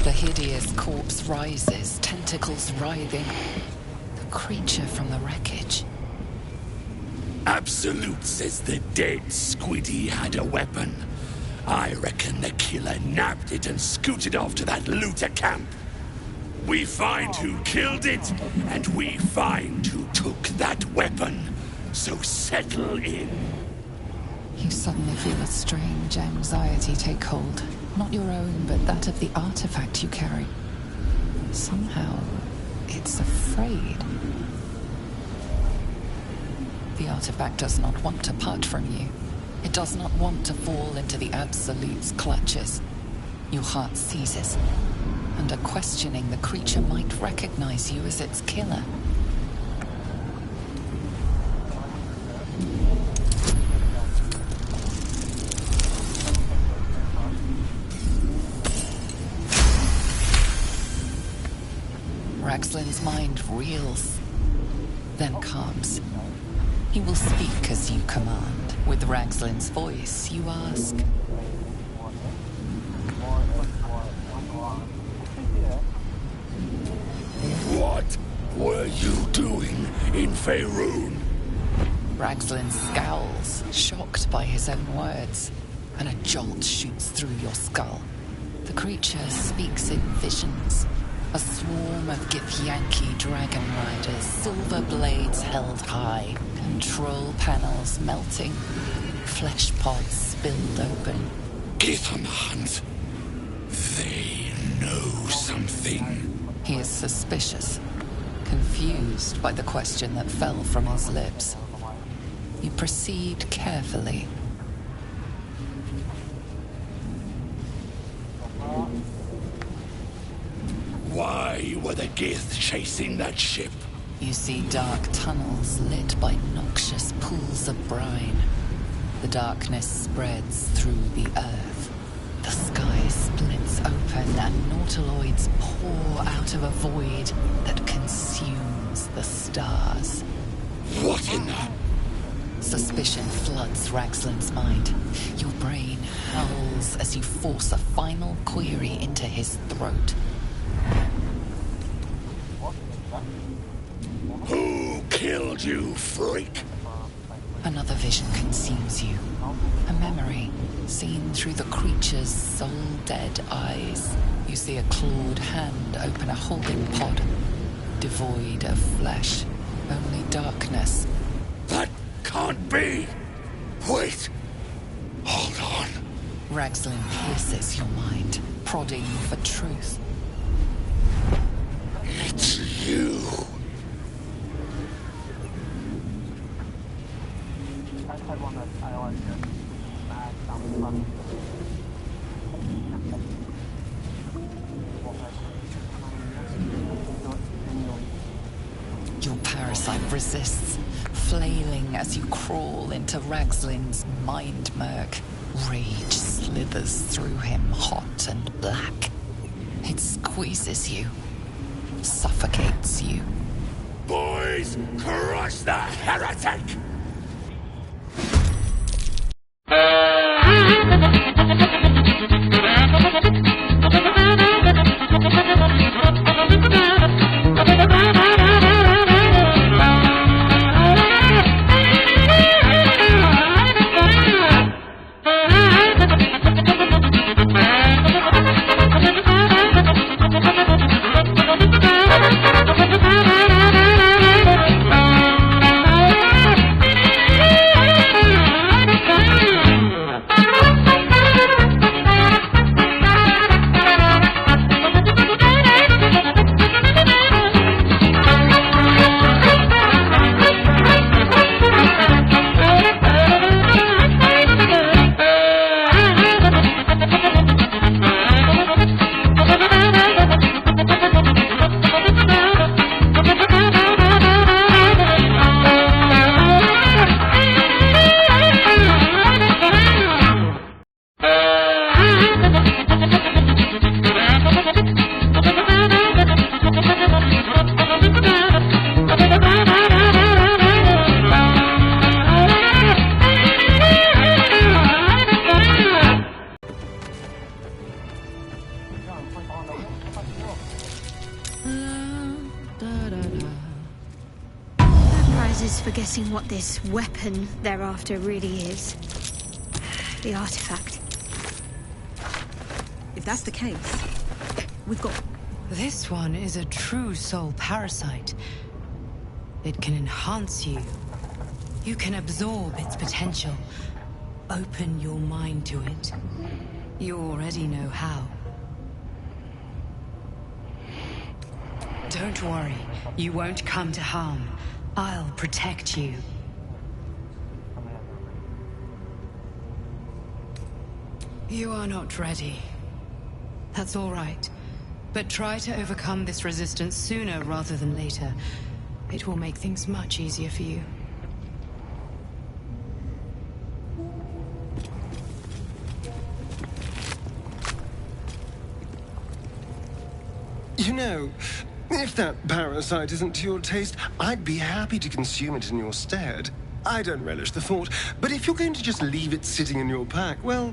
The hideous corpse rises, tentacles writhing. The creature from the wreckage. Absolute says the dead squiddy had a weapon. I reckon the killer nabbed it and scooted off to that looter camp. We find who killed it, and we find who took that weapon. So settle in. You suddenly feel a strange anxiety take hold. Not your own, but that of the artifact you carry. Somehow, it's afraid. The artifact does not want to part from you. It does not want to fall into the Absolute's clutches. Your heart seizes. Under questioning, the creature might recognize you as its killer. Raxlin's mind reels, then calms. He will speak as you command. With Raxlin's voice, you ask. What were you doing in Faerun? Raxlin scowls, shocked by his own words, and a jolt shoots through your skull. The creature speaks in visions. A swarm of Githyanki dragon riders, silver blades held high, control panels melting, flesh pods spilled open. Githyanki. They know something. He is suspicious, confused by the question that fell from his lips. You proceed carefully. Why were the Gith chasing that ship? You see dark tunnels lit by noxious pools of brine. The darkness spreads through the earth. The sky splits open and nautiloids pour out of a void that consumes the stars. What in the... Suspicion floods Raxlin's mind. Your brain howls as you force a final query into his throat. Who killed you, freak? Another vision consumes you. A memory, seen through the creature's soul-dead eyes. You see a clawed hand open a holding pod, devoid of flesh, only darkness. That can't be! Wait! Hold on. Raxlin pierces your mind, prodding for truth. It's you. Your parasite resists, flailing as you crawl into Raxlin's mind murk. Rage slithers through him, hot and black. It squeezes you, suffocates you. Boys, crush the heretic! For guessing what this weapon thereafter really is. The artifact. If that's the case, we've got... This one is a true soul parasite. It can enhance you. You can absorb its potential. Open your mind to it. You already know how. Don't worry. You won't come to harm. I'll protect you. You are not ready. That's all right. But try to overcome this resistance sooner rather than later. It will make things much easier for you. You know, if that parasite isn't to your taste, I'd be happy to consume it in your stead. I don't relish the thought, but if you're going to just leave it sitting in your pack, well,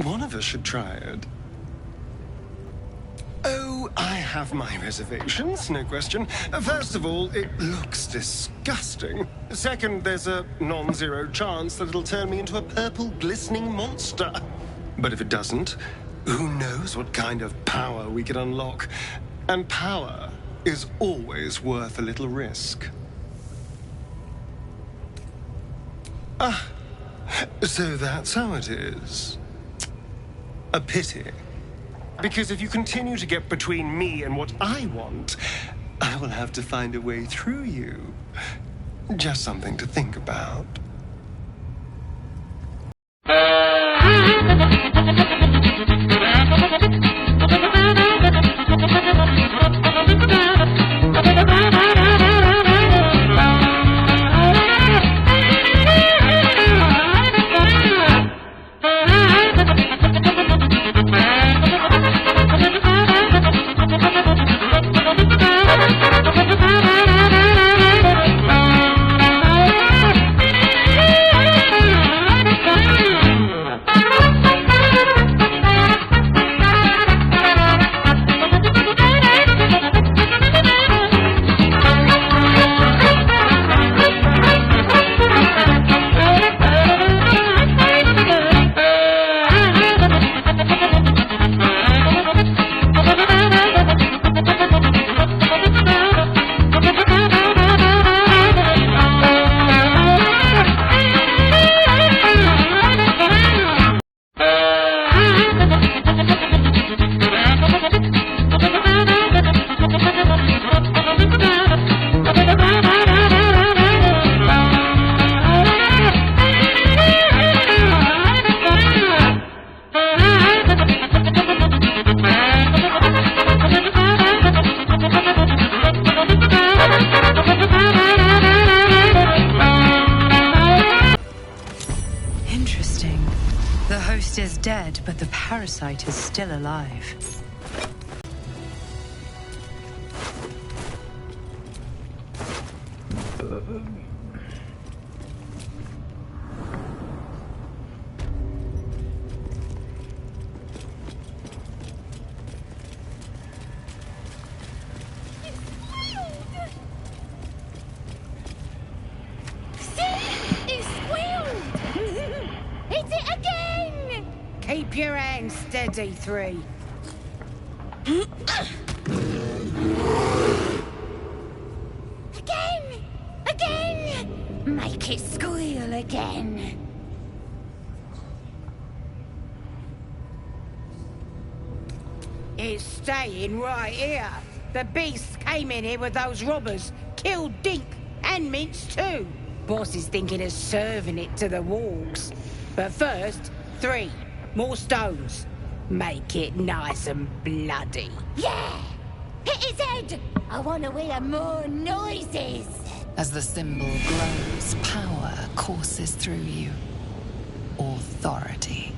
one of us should try it. Oh, I have my reservations, no question. First of all, it looks disgusting. Second, there's a non-zero chance that it'll turn me into a purple glistening monster. But if it doesn't, who knows what kind of power we can unlock. And power is always worth a little risk. Ah, so that's how it is. A pity. Because if you continue to get between me and what I want, I will have to find a way through you. Just something to think about. Interesting. The host is dead, but the parasite is still alive. Keep your hands steady, 3. Again! Make it squeal again. It's staying right here. The beast came in here with those robbers, killed Dink and Mince too. Boss is thinking of serving it to the wargs. But first, 3 more stones. Make it nice and bloody. Yeah! Hit his head! I want to hear more noises! As the symbol glows, power courses through you. Authority.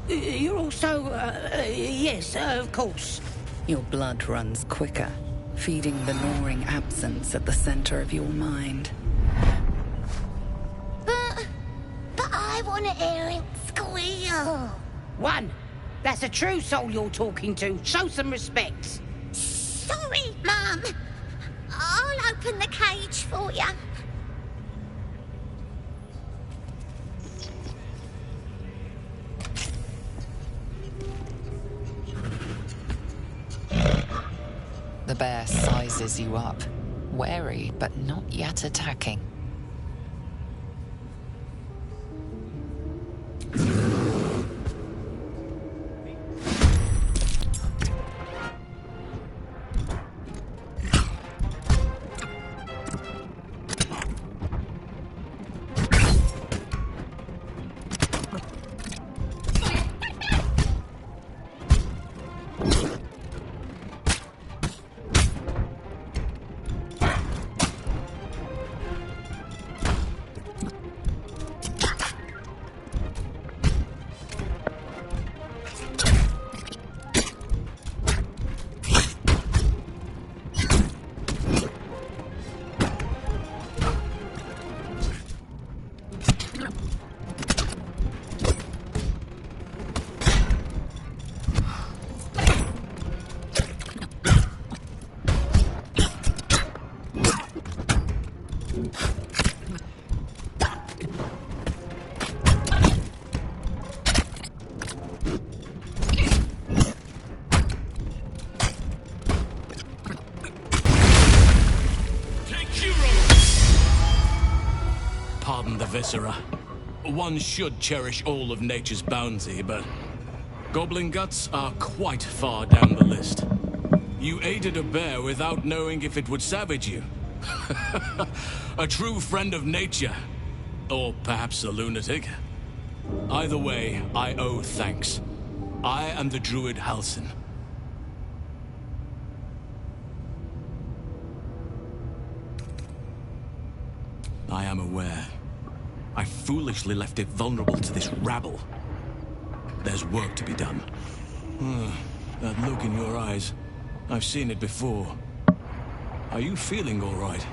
You're also, yes, of course. Your blood runs quicker, feeding the gnawing absence at the center of your mind. But I want to hear him squeal. 1. That's a true soul you're talking to. Show some respect. Sorry, Mum. I'll open the cage for you. The bear sizes you up, wary but not yet attacking. viscera. One should cherish all of nature's bounty, but goblin guts are quite far down the list. You aided a bear without knowing if it would savage you. A true friend of nature. Or perhaps a lunatic. Either way, I owe thanks. I am the druid Halsin. I am aware. I foolishly left it vulnerable to this rabble. There's work to be done. That look in your eyes. I've seen it before. Are you feeling all right?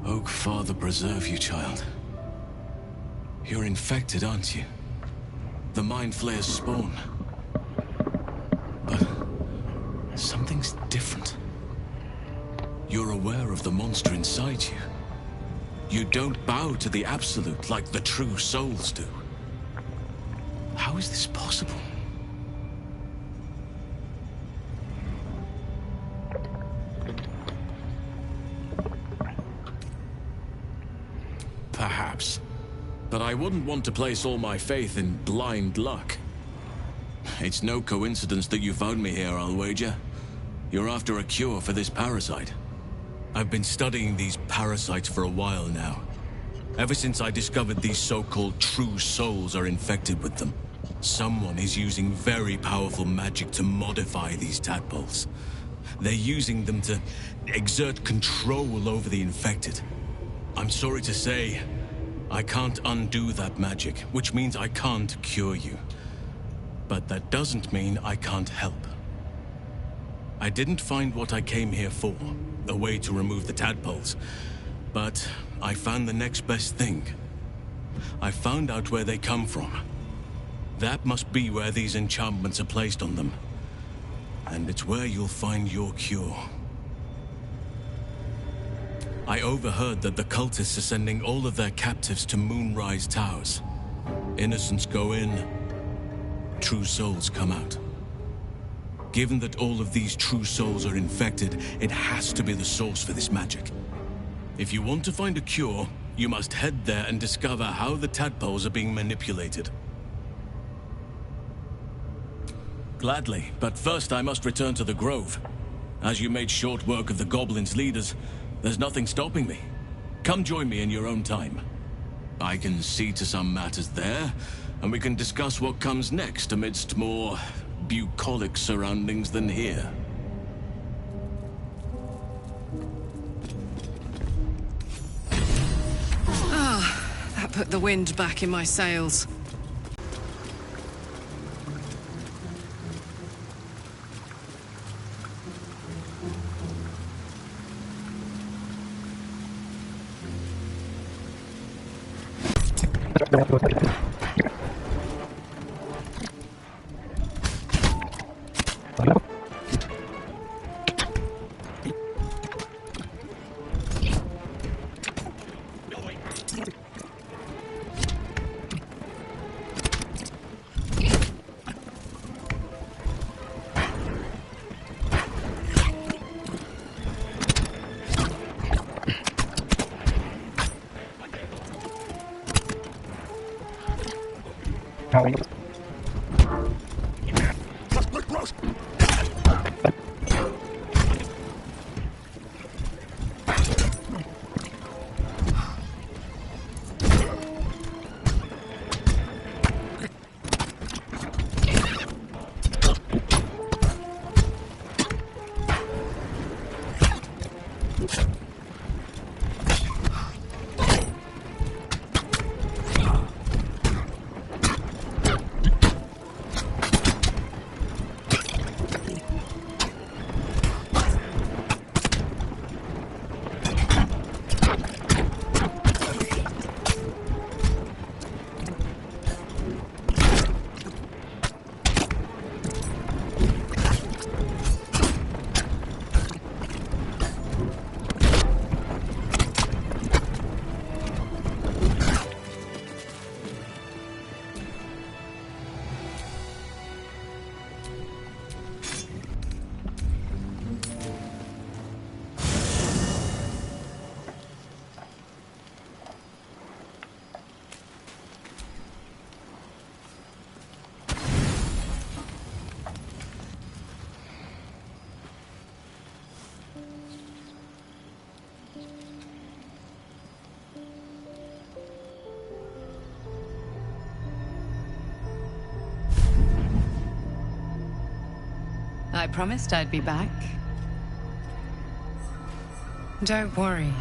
Oak Father preserve you, child. You're infected, aren't you? The Mind Flayer's spawn. But something's different. You're aware of the monster inside you. You don't bow to the Absolute like the true souls do. How is this possible? Perhaps. But I wouldn't want to place all my faith in blind luck. It's no coincidence that you found me here, I'll wager. You're after a cure for this parasite. I've been studying these parasites for a while now. Ever since I discovered these so-called true souls are infected with them. Someone is using very powerful magic to modify these tadpoles. They're using them to exert control over the infected. I'm sorry to say, I can't undo that magic, which means I can't cure you. But that doesn't mean I can't help. I didn't find what I came here for, a way to remove the tadpoles, but I found the next best thing. I found out where they come from. That must be where these enchantments are placed on them. And it's where you'll find your cure. I overheard that the cultists are sending all of their captives to Moonrise Towers. Innocents go in, true souls come out. Given that all of these true souls are infected, it has to be the source for this magic. If you want to find a cure, you must head there and discover how the tadpoles are being manipulated. Gladly, but first I must return to the Grove. As you made short work of the goblins' leaders, there's nothing stopping me. Come join me in your own time. I can see to some matters there, and we can discuss what comes next amidst more bucolic surroundings than here. That put the wind back in my sails. I promised I'd be back. Don't worry.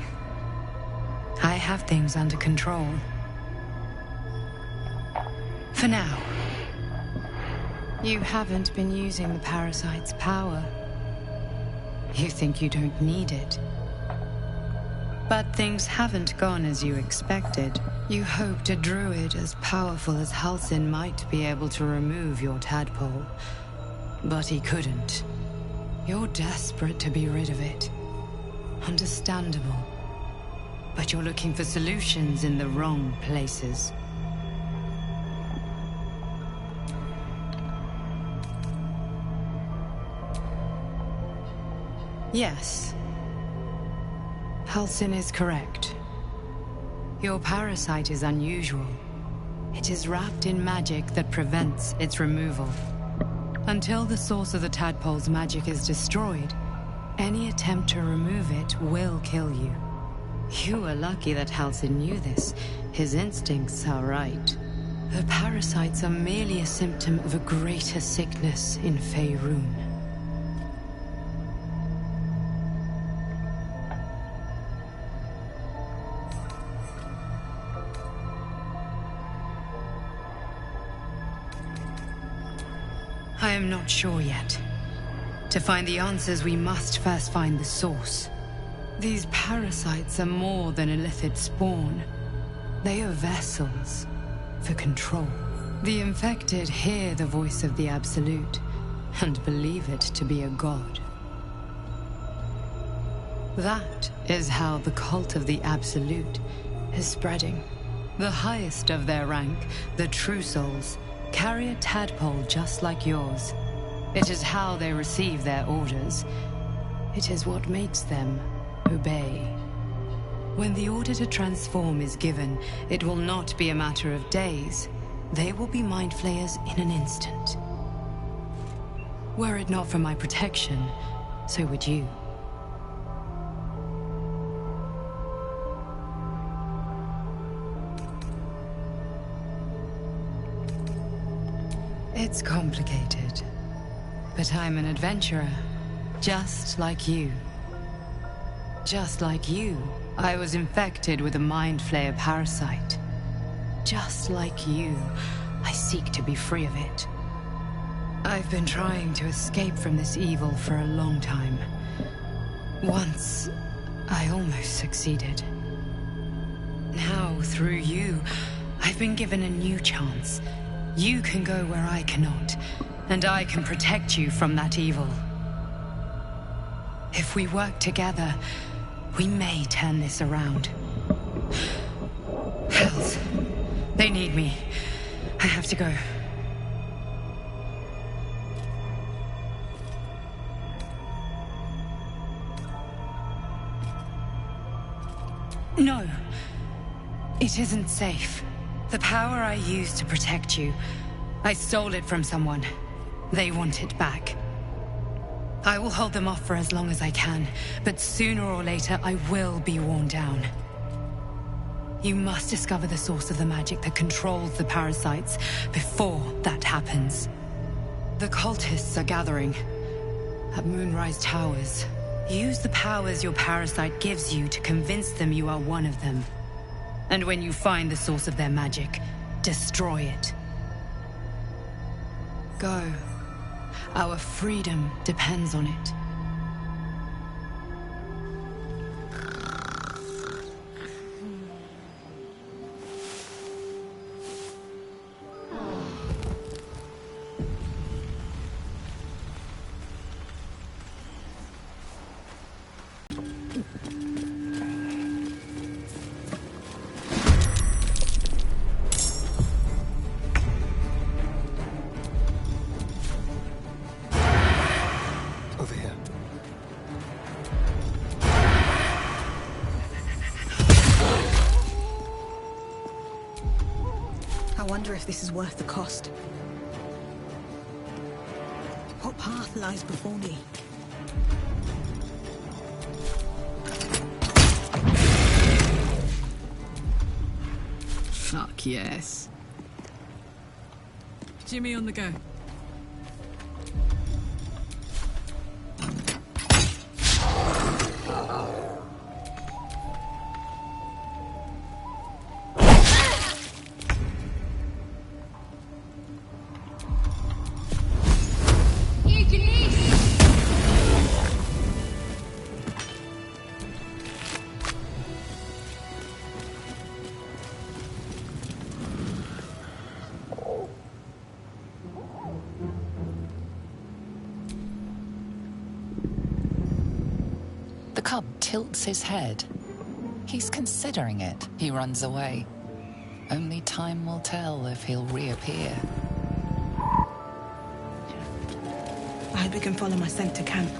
I have things under control. For now. You haven't been using the parasite's power. You think you don't need it. But things haven't gone as you expected. You hoped a druid as powerful as Halsin might be able to remove your tadpole. But he couldn't. You're desperate to be rid of it. Understandable. But you're looking for solutions in the wrong places. Yes. Halsin is correct. Your parasite is unusual. It is wrapped in magic that prevents its removal. Until the source of the tadpole's magic is destroyed, any attempt to remove it will kill you. You are lucky that Halsin knew this. His instincts are right. The parasites are merely a symptom of a greater sickness in Faerun. I am not sure yet. To find the answers, we must first find the source. These parasites are more than a illithid spawn. They are vessels for control. The infected hear the voice of the Absolute and believe it to be a god. That is how the cult of the Absolute is spreading. The highest of their rank, the True Souls, carry a tadpole just like yours. It is how they receive their orders. It is what makes them obey. When the order to transform is given, it will not be a matter of days. They will be mind flayers in an instant. Were it not for my protection, so would you. It's complicated, but I'm an adventurer, just like you. Just like you, I was infected with a Mind Flayer parasite. Just like you, I seek to be free of it. I've been trying to escape from this evil for a long time. Once, I almost succeeded. Now, through you, I've been given a new chance. You can go where I cannot, and I can protect you from that evil. If we work together, we may turn this around. Hells. They need me. I have to go. No. It isn't safe. The power I used to protect you, I stole it from someone. They want it back. I will hold them off for as long as I can, but sooner or later I will be worn down. You must discover the source of the magic that controls the parasites before that happens. The cultists are gathering at Moonrise Towers. Use the powers your parasite gives you to convince them you are one of them. And when you find the source of their magic, destroy it. Go. Our freedom depends on it. I wonder if this is worth the cost. What path lies before me? Fuck yes. Jimmy on the go. cub tilts his head. He's considering it. He runs away. Only time will tell if he'll reappear. I hope you can follow my scent to camp.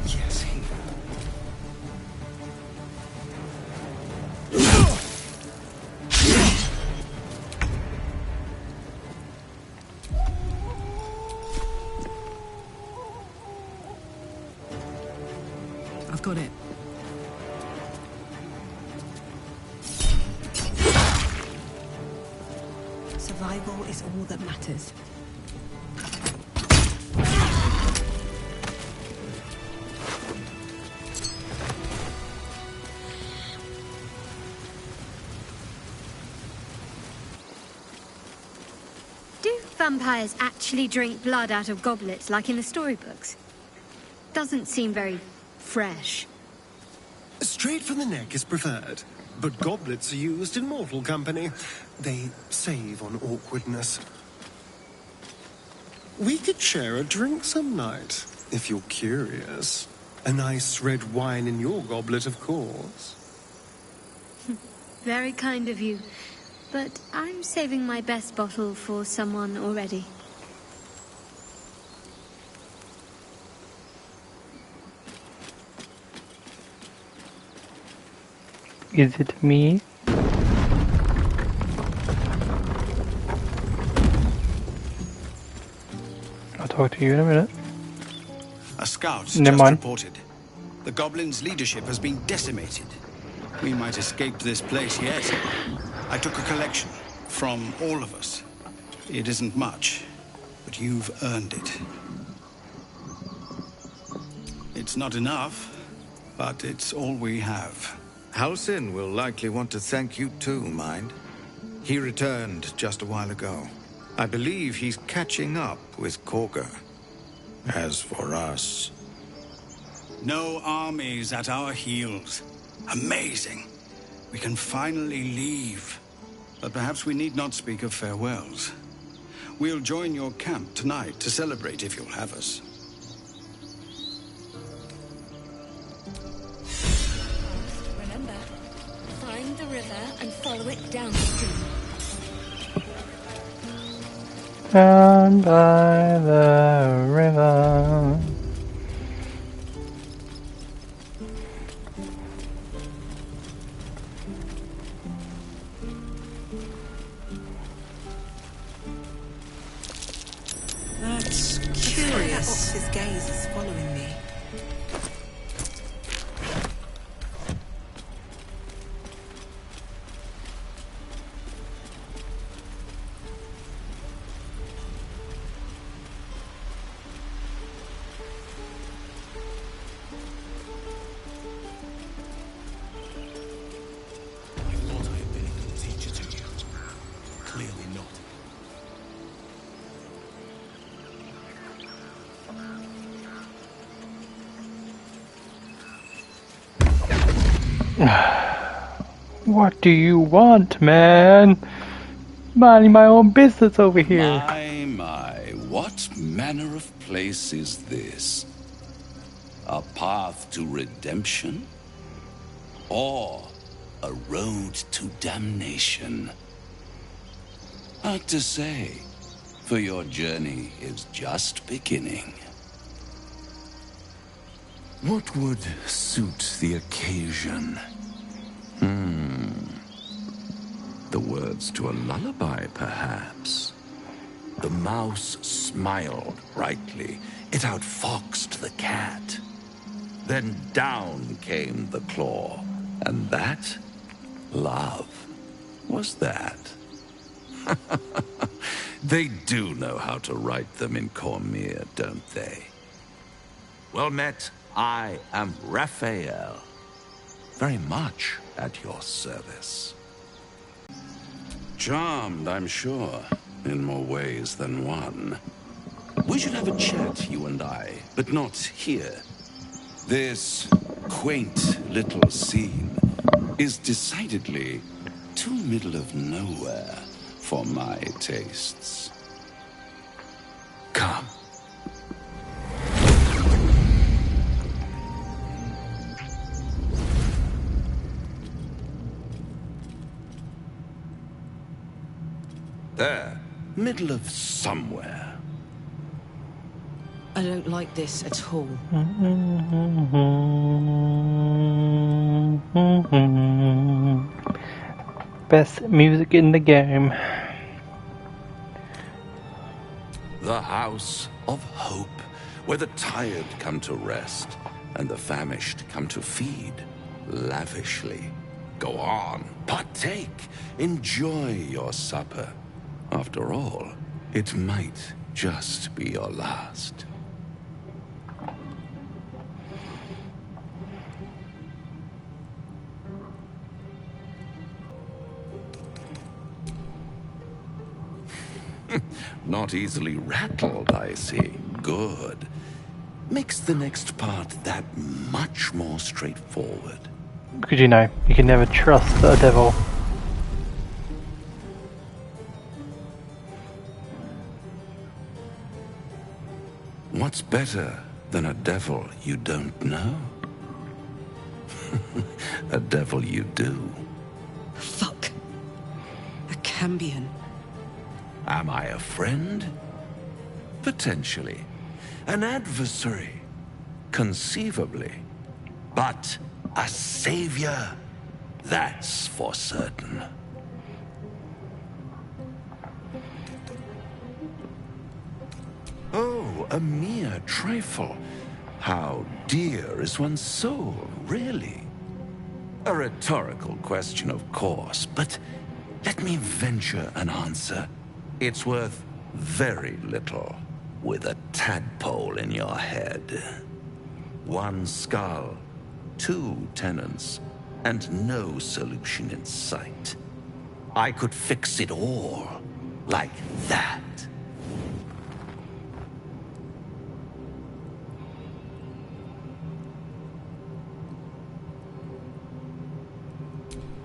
Yes, he. I've got it. Survival is all that matters. Do vampires actually drink blood out of goblets like in the storybooks? Doesn't seem very fresh. Straight from the neck is preferred, but goblets are used in mortal company. They save on awkwardness. We could share a drink some night, if you're curious. A nice red wine in your goblet, of course. Very kind of you. But I'm saving my best bottle for someone already. Is it me? I'll talk to you in a minute. A scout Never just mind. reported. The goblins' leadership has been decimated. We might escape this place yet. I took a collection from all of us. It isn't much, but you've earned it. It's not enough, but it's all we have. Halsin will likely want to thank you too, mind. He returned just a while ago. I believe he's catching up with Korga. As for us... No armies at our heels. Amazing. We can finally leave. But perhaps we need not speak of farewells. We'll join your camp tonight to celebrate if you'll have us. Remember, find the river and follow it downstream. Down by the river. That's curious. That Ox's gaze is following me. I thought I had been a good teacher to you. Clearly not. What do you want, man? Minding my own business over here. My, what manner of place is this? A path to redemption? Or a road to damnation? Hard to say, for your journey is just beginning. What would suit the occasion? The words to a lullaby, perhaps. The mouse smiled brightly. It outfoxed the cat. Then down came the claw. And that? Love. Was that? They do know how to write them in Cormyr, don't they? Well met. I am Raphael. Very much at your service. Charmed, I'm sure, in more ways than one. We should have a chat, you and I, but not here. This quaint little scene is decidedly too middle of nowhere for my tastes. There, middle of somewhere. I don't like this at all. Best music in the game. The House of Hope, where the tired come to rest and the famished come to feed lavishly. Go on, partake, enjoy your supper. After all, it might just be your last. Not easily rattled, I see. Good. Makes the next part that much more straightforward. Because you know, you can never trust a devil. What's better than a devil you don't know? A devil you do. Fuck. A Cambion. Am I a friend? Potentially. An adversary? Conceivably. But a savior? That's for certain. Oh, a mere trifle. How dear is one's soul, really? A rhetorical question, of course, but let me venture an answer. It's worth very little with a tadpole in your head. One skull, 2 tenants, and no solution in sight. I could fix it all like that.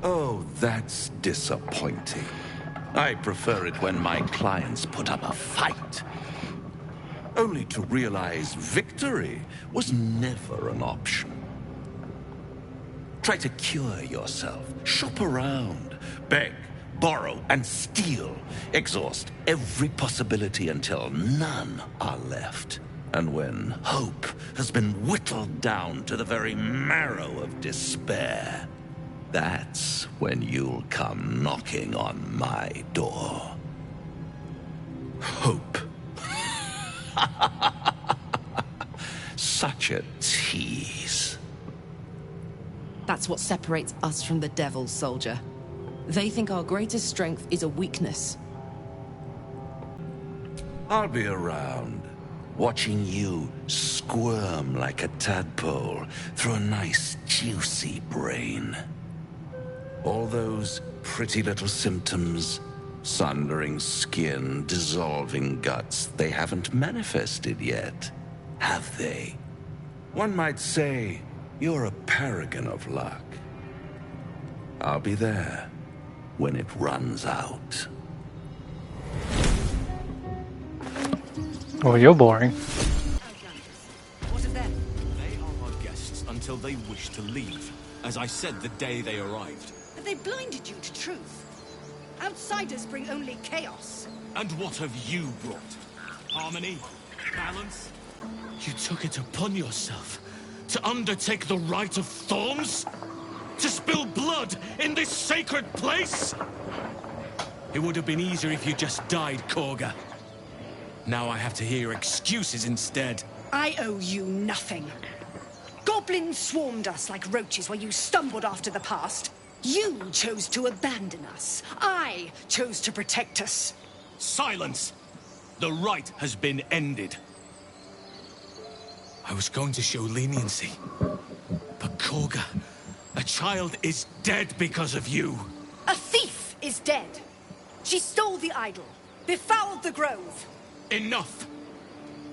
Oh, that's disappointing. I prefer it when my clients put up a fight. Only to realize victory was never an option. Try to cure yourself, shop around, beg, borrow, and steal. Exhaust every possibility until none are left. And when hope has been whittled down to the very marrow of despair, that's when you'll come knocking on my door. Hope. Such a tease. That's what separates us from the devil, soldier. They think our greatest strength is a weakness. I'll be around, watching you squirm like a tadpole through a nice, juicy brain. All those pretty little symptoms, sundering skin, dissolving guts, they haven't manifested yet, have they? One might say you're a paragon of luck. I'll be there when it runs out. Oh, you're boring. What of them? They are our guests until they wish to leave, as I said the day they arrived. Have they blinded you to truth? Outsiders bring only chaos. And what have you brought? Harmony? Balance? You took it upon yourself to undertake the rite of thorns? To spill blood in this sacred place? It would have been easier if you just died, Korga. Now I have to hear excuses instead. I owe you nothing. Goblins swarmed us like roaches while you stumbled after the past. You chose to abandon us. I chose to protect us. Silence! The rite has been ended. I was going to show leniency. But Korga, a child is dead because of you. A thief is dead. She stole the idol, befouled the grove. Enough!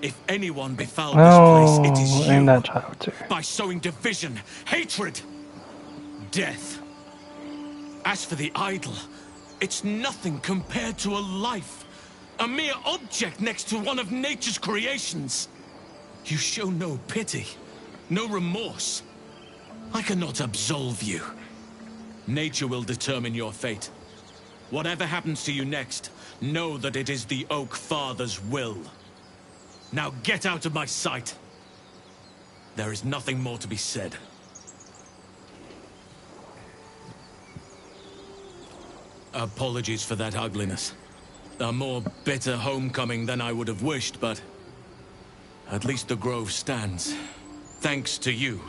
If anyone befouled this place, it is you. And that child too. By sowing division, hatred, death. As for the idol, it's nothing compared to a life. A mere object next to one of nature's creations. You show no pity, no remorse. I cannot absolve you. Nature will determine your fate. Whatever happens to you next, know that it is the Oak Father's will. Now get out of my sight. There is nothing more to be said. Apologies for that ugliness. A more bitter homecoming than I would have wished, but at least the grove stands. Thanks to you.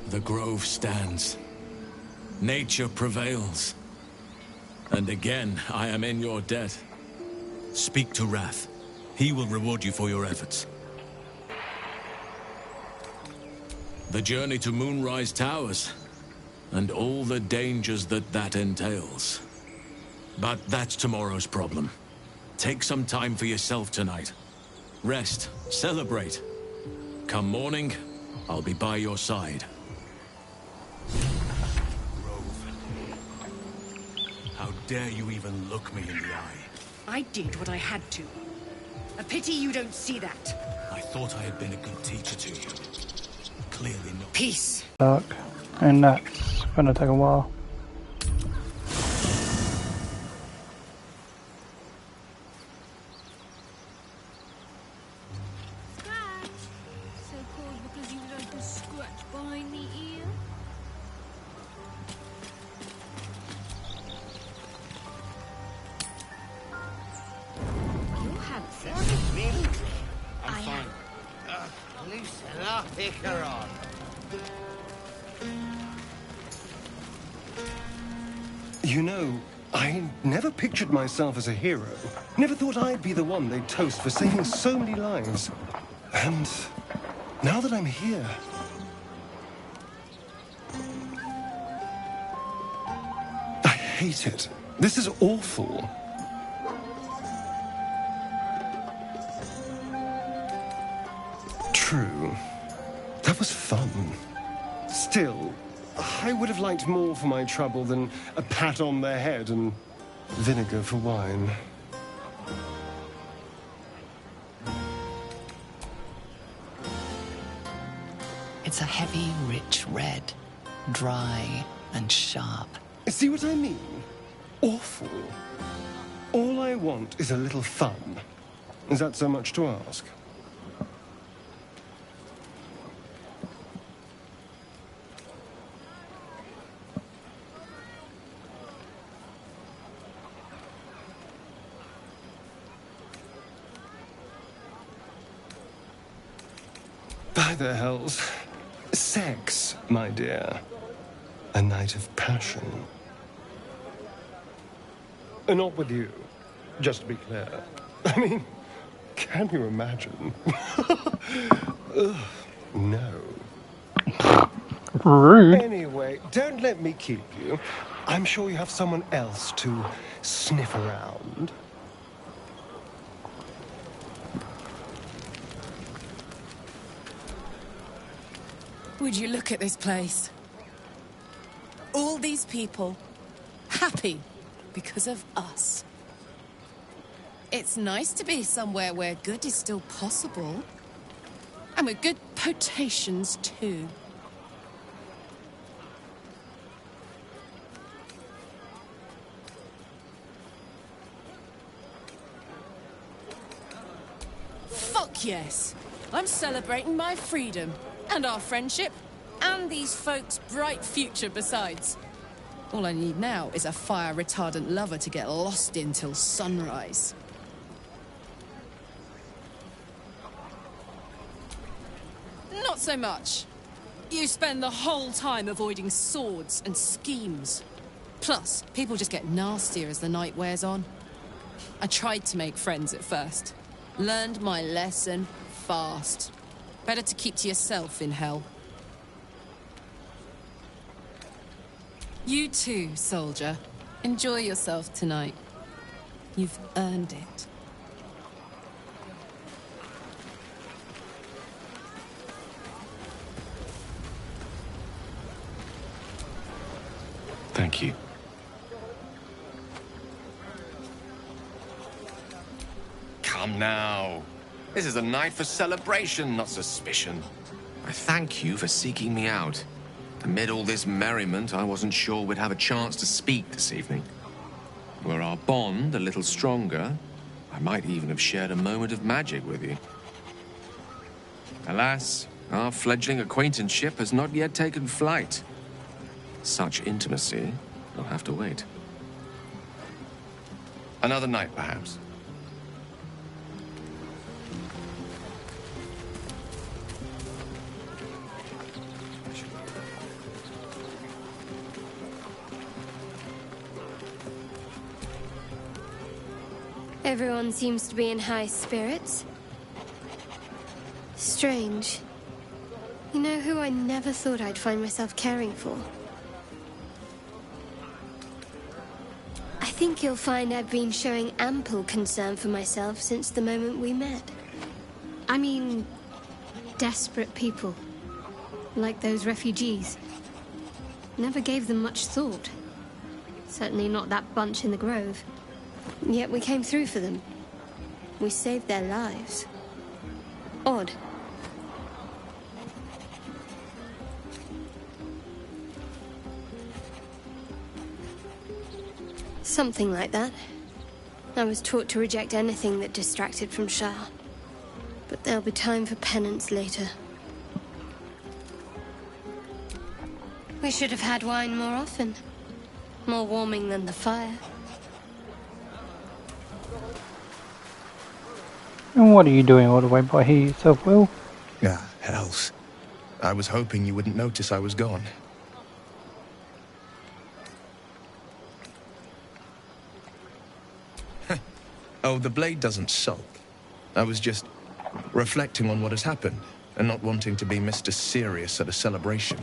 The grove stands. Nature prevails. And again, I am in your debt. Speak to Wrath. He will reward you for your efforts. The journey to Moonrise Towers, and all the dangers that entails. But that's tomorrow's problem. Take some time for yourself tonight. Rest, celebrate. Come morning, I'll be by your side. How dare you even look me in the eye? I did what I had to. A pity you don't see that. I thought I had been a good teacher to you. Clearly not. Peace. Dark. And that's gonna take a while. So cold because you like a scratch behind the ear? You're handsome. I'm fine. Loosen up, Icaron. You know, I never pictured myself as a hero. Never thought I'd be the one they'd toast for saving so many lives. And now that I'm here... I hate it. This is awful. True. That was fun. Still, I would have liked more for my trouble than a pat on the head and vinegar for wine. It's a heavy, rich red, dry and sharp. See what I mean? Awful. All I want is a little fun. Is that so much to ask? By the hells. Sex, my dear. A night of passion. Not with you, just to be clear. I mean, can you imagine? Ugh, no. Rude. Anyway, don't let me keep you. I'm sure you have someone else to sniff around. Would you look at this place? All these people, happy because of us. It's nice to be somewhere where good is still possible. And with good potations, too. Fuck yes! I'm celebrating my freedom. And our friendship, and these folks' bright future besides. All I need now is a fire-retardant lover to get lost in till sunrise. Not so much. You spend the whole time avoiding swords and schemes. Plus, people just get nastier as the night wears on. I tried to make friends at first. Learned my lesson fast. Better to keep to yourself in hell. You too, soldier. Enjoy yourself tonight. You've earned it. Thank you. Come now. This is a night for celebration, not suspicion. I thank you for seeking me out. Amid all this merriment, I wasn't sure we'd have a chance to speak this evening. Were our bond a little stronger, I might even have shared a moment of magic with you. Alas, our fledgling acquaintanceship has not yet taken flight. Such intimacy will have to wait. Another night, perhaps. Everyone seems to be in high spirits. Strange. You know who I never thought I'd find myself caring for? I think you'll find I've been showing ample concern for myself since the moment we met. I mean, desperate people. Like those refugees. Never gave them much thought. Certainly not that bunch in the grove. Yet we came through for them. We saved their lives. Odd. Something like that. I was taught to reject anything that distracted from Shah. But there'll be time for penance later. We should have had wine more often. More warming than the fire. And what are you doing all the way by here yourself, Will? Ah, hells. I was hoping you wouldn't notice I was gone. Oh, the blade doesn't sulk. I was just reflecting on what has happened and not wanting to be Mr. Serious at a celebration.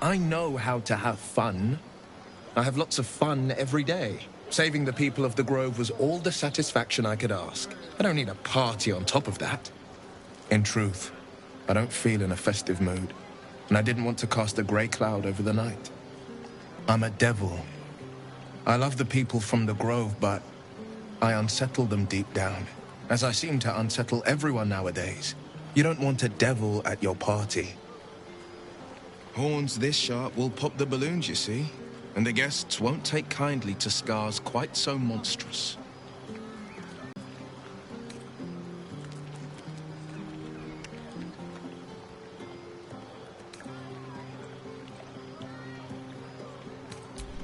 I know how to have fun. I have lots of fun every day. Saving the people of the Grove was all the satisfaction I could ask. I don't need a party on top of that. In truth, I don't feel in a festive mood, and I didn't want to cast a grey cloud over the night. I'm a devil. I love the people from the Grove, but I unsettle them deep down, as I seem to unsettle everyone nowadays. You don't want a devil at your party. Horns this sharp will pop the balloons, you see. And the guests won't take kindly to scars quite so monstrous.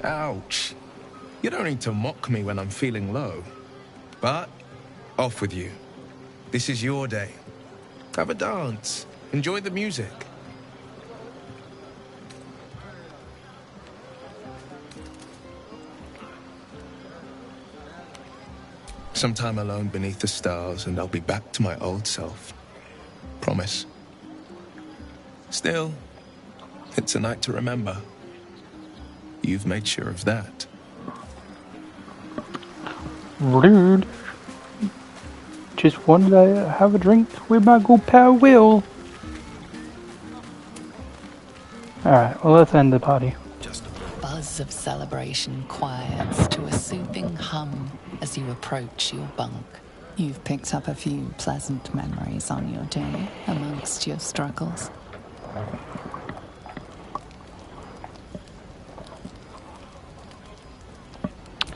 Ouch. You don't need to mock me when I'm feeling low. But, off with you. This is your day. Have a dance. Enjoy the music. Some time alone beneath the stars, and I'll be back to my old self. Promise. Still, it's a night to remember. You've made sure of that. Rude. Just wanted to have a drink with my good pal Will. Alright, well, let's end the party. Buzz of celebration quiets to a soothing hum as you approach your bunk. You've picked up a few pleasant memories on your day amongst your struggles.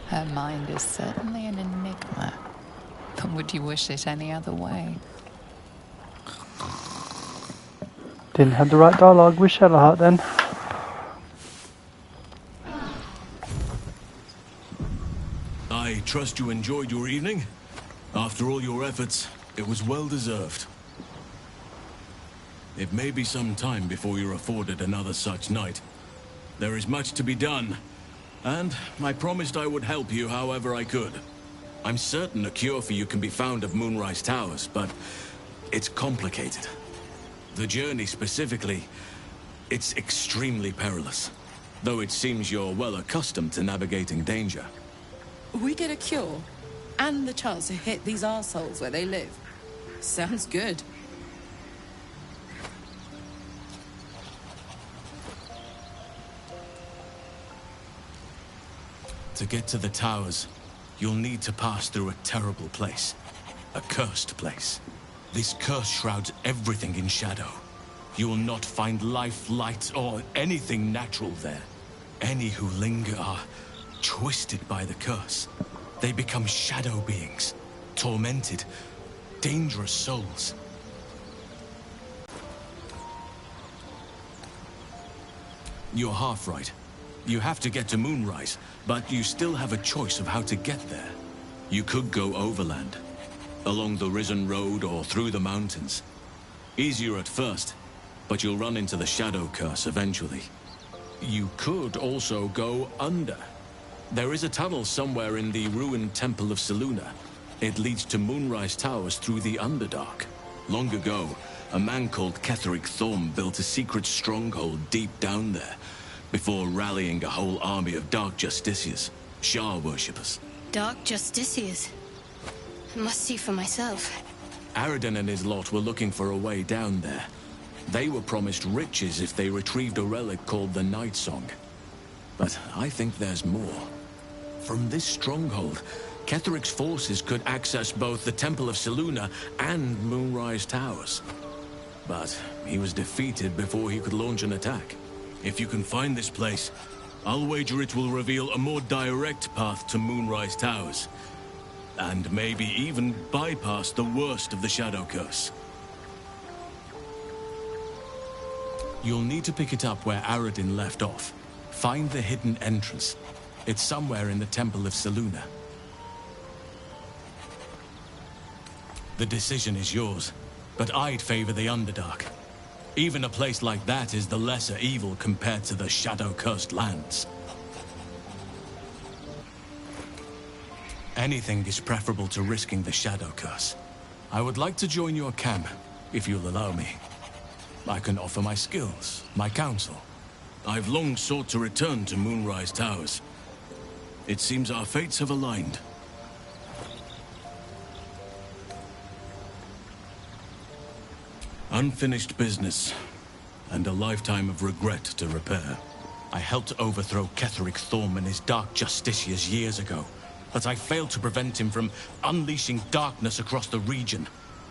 Her mind is certainly an enigma, but would you wish it any other way? Didn't have the right dialogue with Shadowheart then. I trust you enjoyed your evening. After all your efforts, it was well deserved. It may be some time before you're afforded another such night. There is much to be done, and I promised I would help you however I could. I'm certain a cure for you can be found at Moonrise Towers, but it's complicated. The journey specifically, it's extremely perilous, though it seems you're well accustomed to navigating danger. We get a cure, and the chance to hit these arseholes where they live. Sounds good. To get to the towers, you'll need to pass through a terrible place. A cursed place. This curse shrouds everything in shadow. You will not find life, light, or anything natural there. Any who linger are twisted by the curse. They become shadow beings, tormented, dangerous souls. You're half right. You have to get to Moonrise, but you still have a choice of how to get there. You could go overland, along the Risen Road or through the mountains. Easier at first, but you'll run into the Shadow Curse eventually. You could also go under. There is a tunnel somewhere in the ruined Temple of Selûne. It leads to Moonrise Towers through the Underdark. Long ago, a man called Ketheric Thorm built a secret stronghold deep down there, before rallying a whole army of Dark Justiciars, Shah worshippers. Dark Justiciars. I must see for myself. Aradin and his lot were looking for a way down there. They were promised riches if they retrieved a relic called the Night Song. But I think there's more. From this stronghold, Ketheric's forces could access both the Temple of Selûne and Moonrise Towers. But he was defeated before he could launch an attack. If you can find this place, I'll wager it will reveal a more direct path to Moonrise Towers. And maybe even bypass the worst of the Shadow Curse. You'll need to pick it up where Aradin left off. Find the hidden entrance. It's somewhere in the Temple of Selûne. The decision is yours, but I'd favor the Underdark. Even a place like that is the lesser evil compared to the shadow-cursed lands. Anything is preferable to risking the Shadow Curse. I would like to join your camp, if you'll allow me. I can offer my skills, my counsel. I've long sought to return to Moonrise Towers. It seems our fates have aligned. Unfinished business, and a lifetime of regret to repair. I helped overthrow Ketheric Thorm and his Dark Justiciars years ago, but I failed to prevent him from unleashing darkness across the region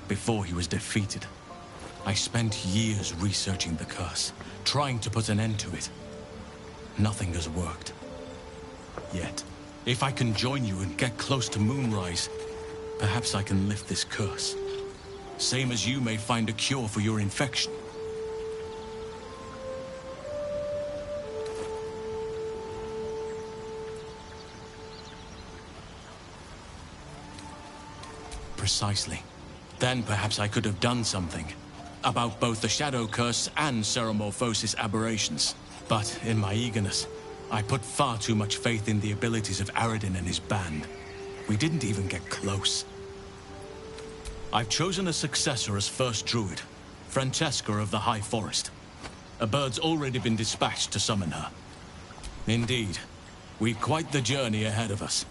before he was defeated. I spent years researching the curse, trying to put an end to it. Nothing has worked. Yet, if I can join you and get close to Moonrise, perhaps I can lift this curse. Same as you may find a cure for your infection. Precisely. Then perhaps I could have done something about both the Shadow Curse and Ceremorphosis aberrations. But in my eagerness, I put far too much faith in the abilities of Aradin and his band. We didn't even get close. I've chosen a successor as first druid, Francesca of the High Forest. A bird's already been dispatched to summon her. Indeed, we've quite the journey ahead of us.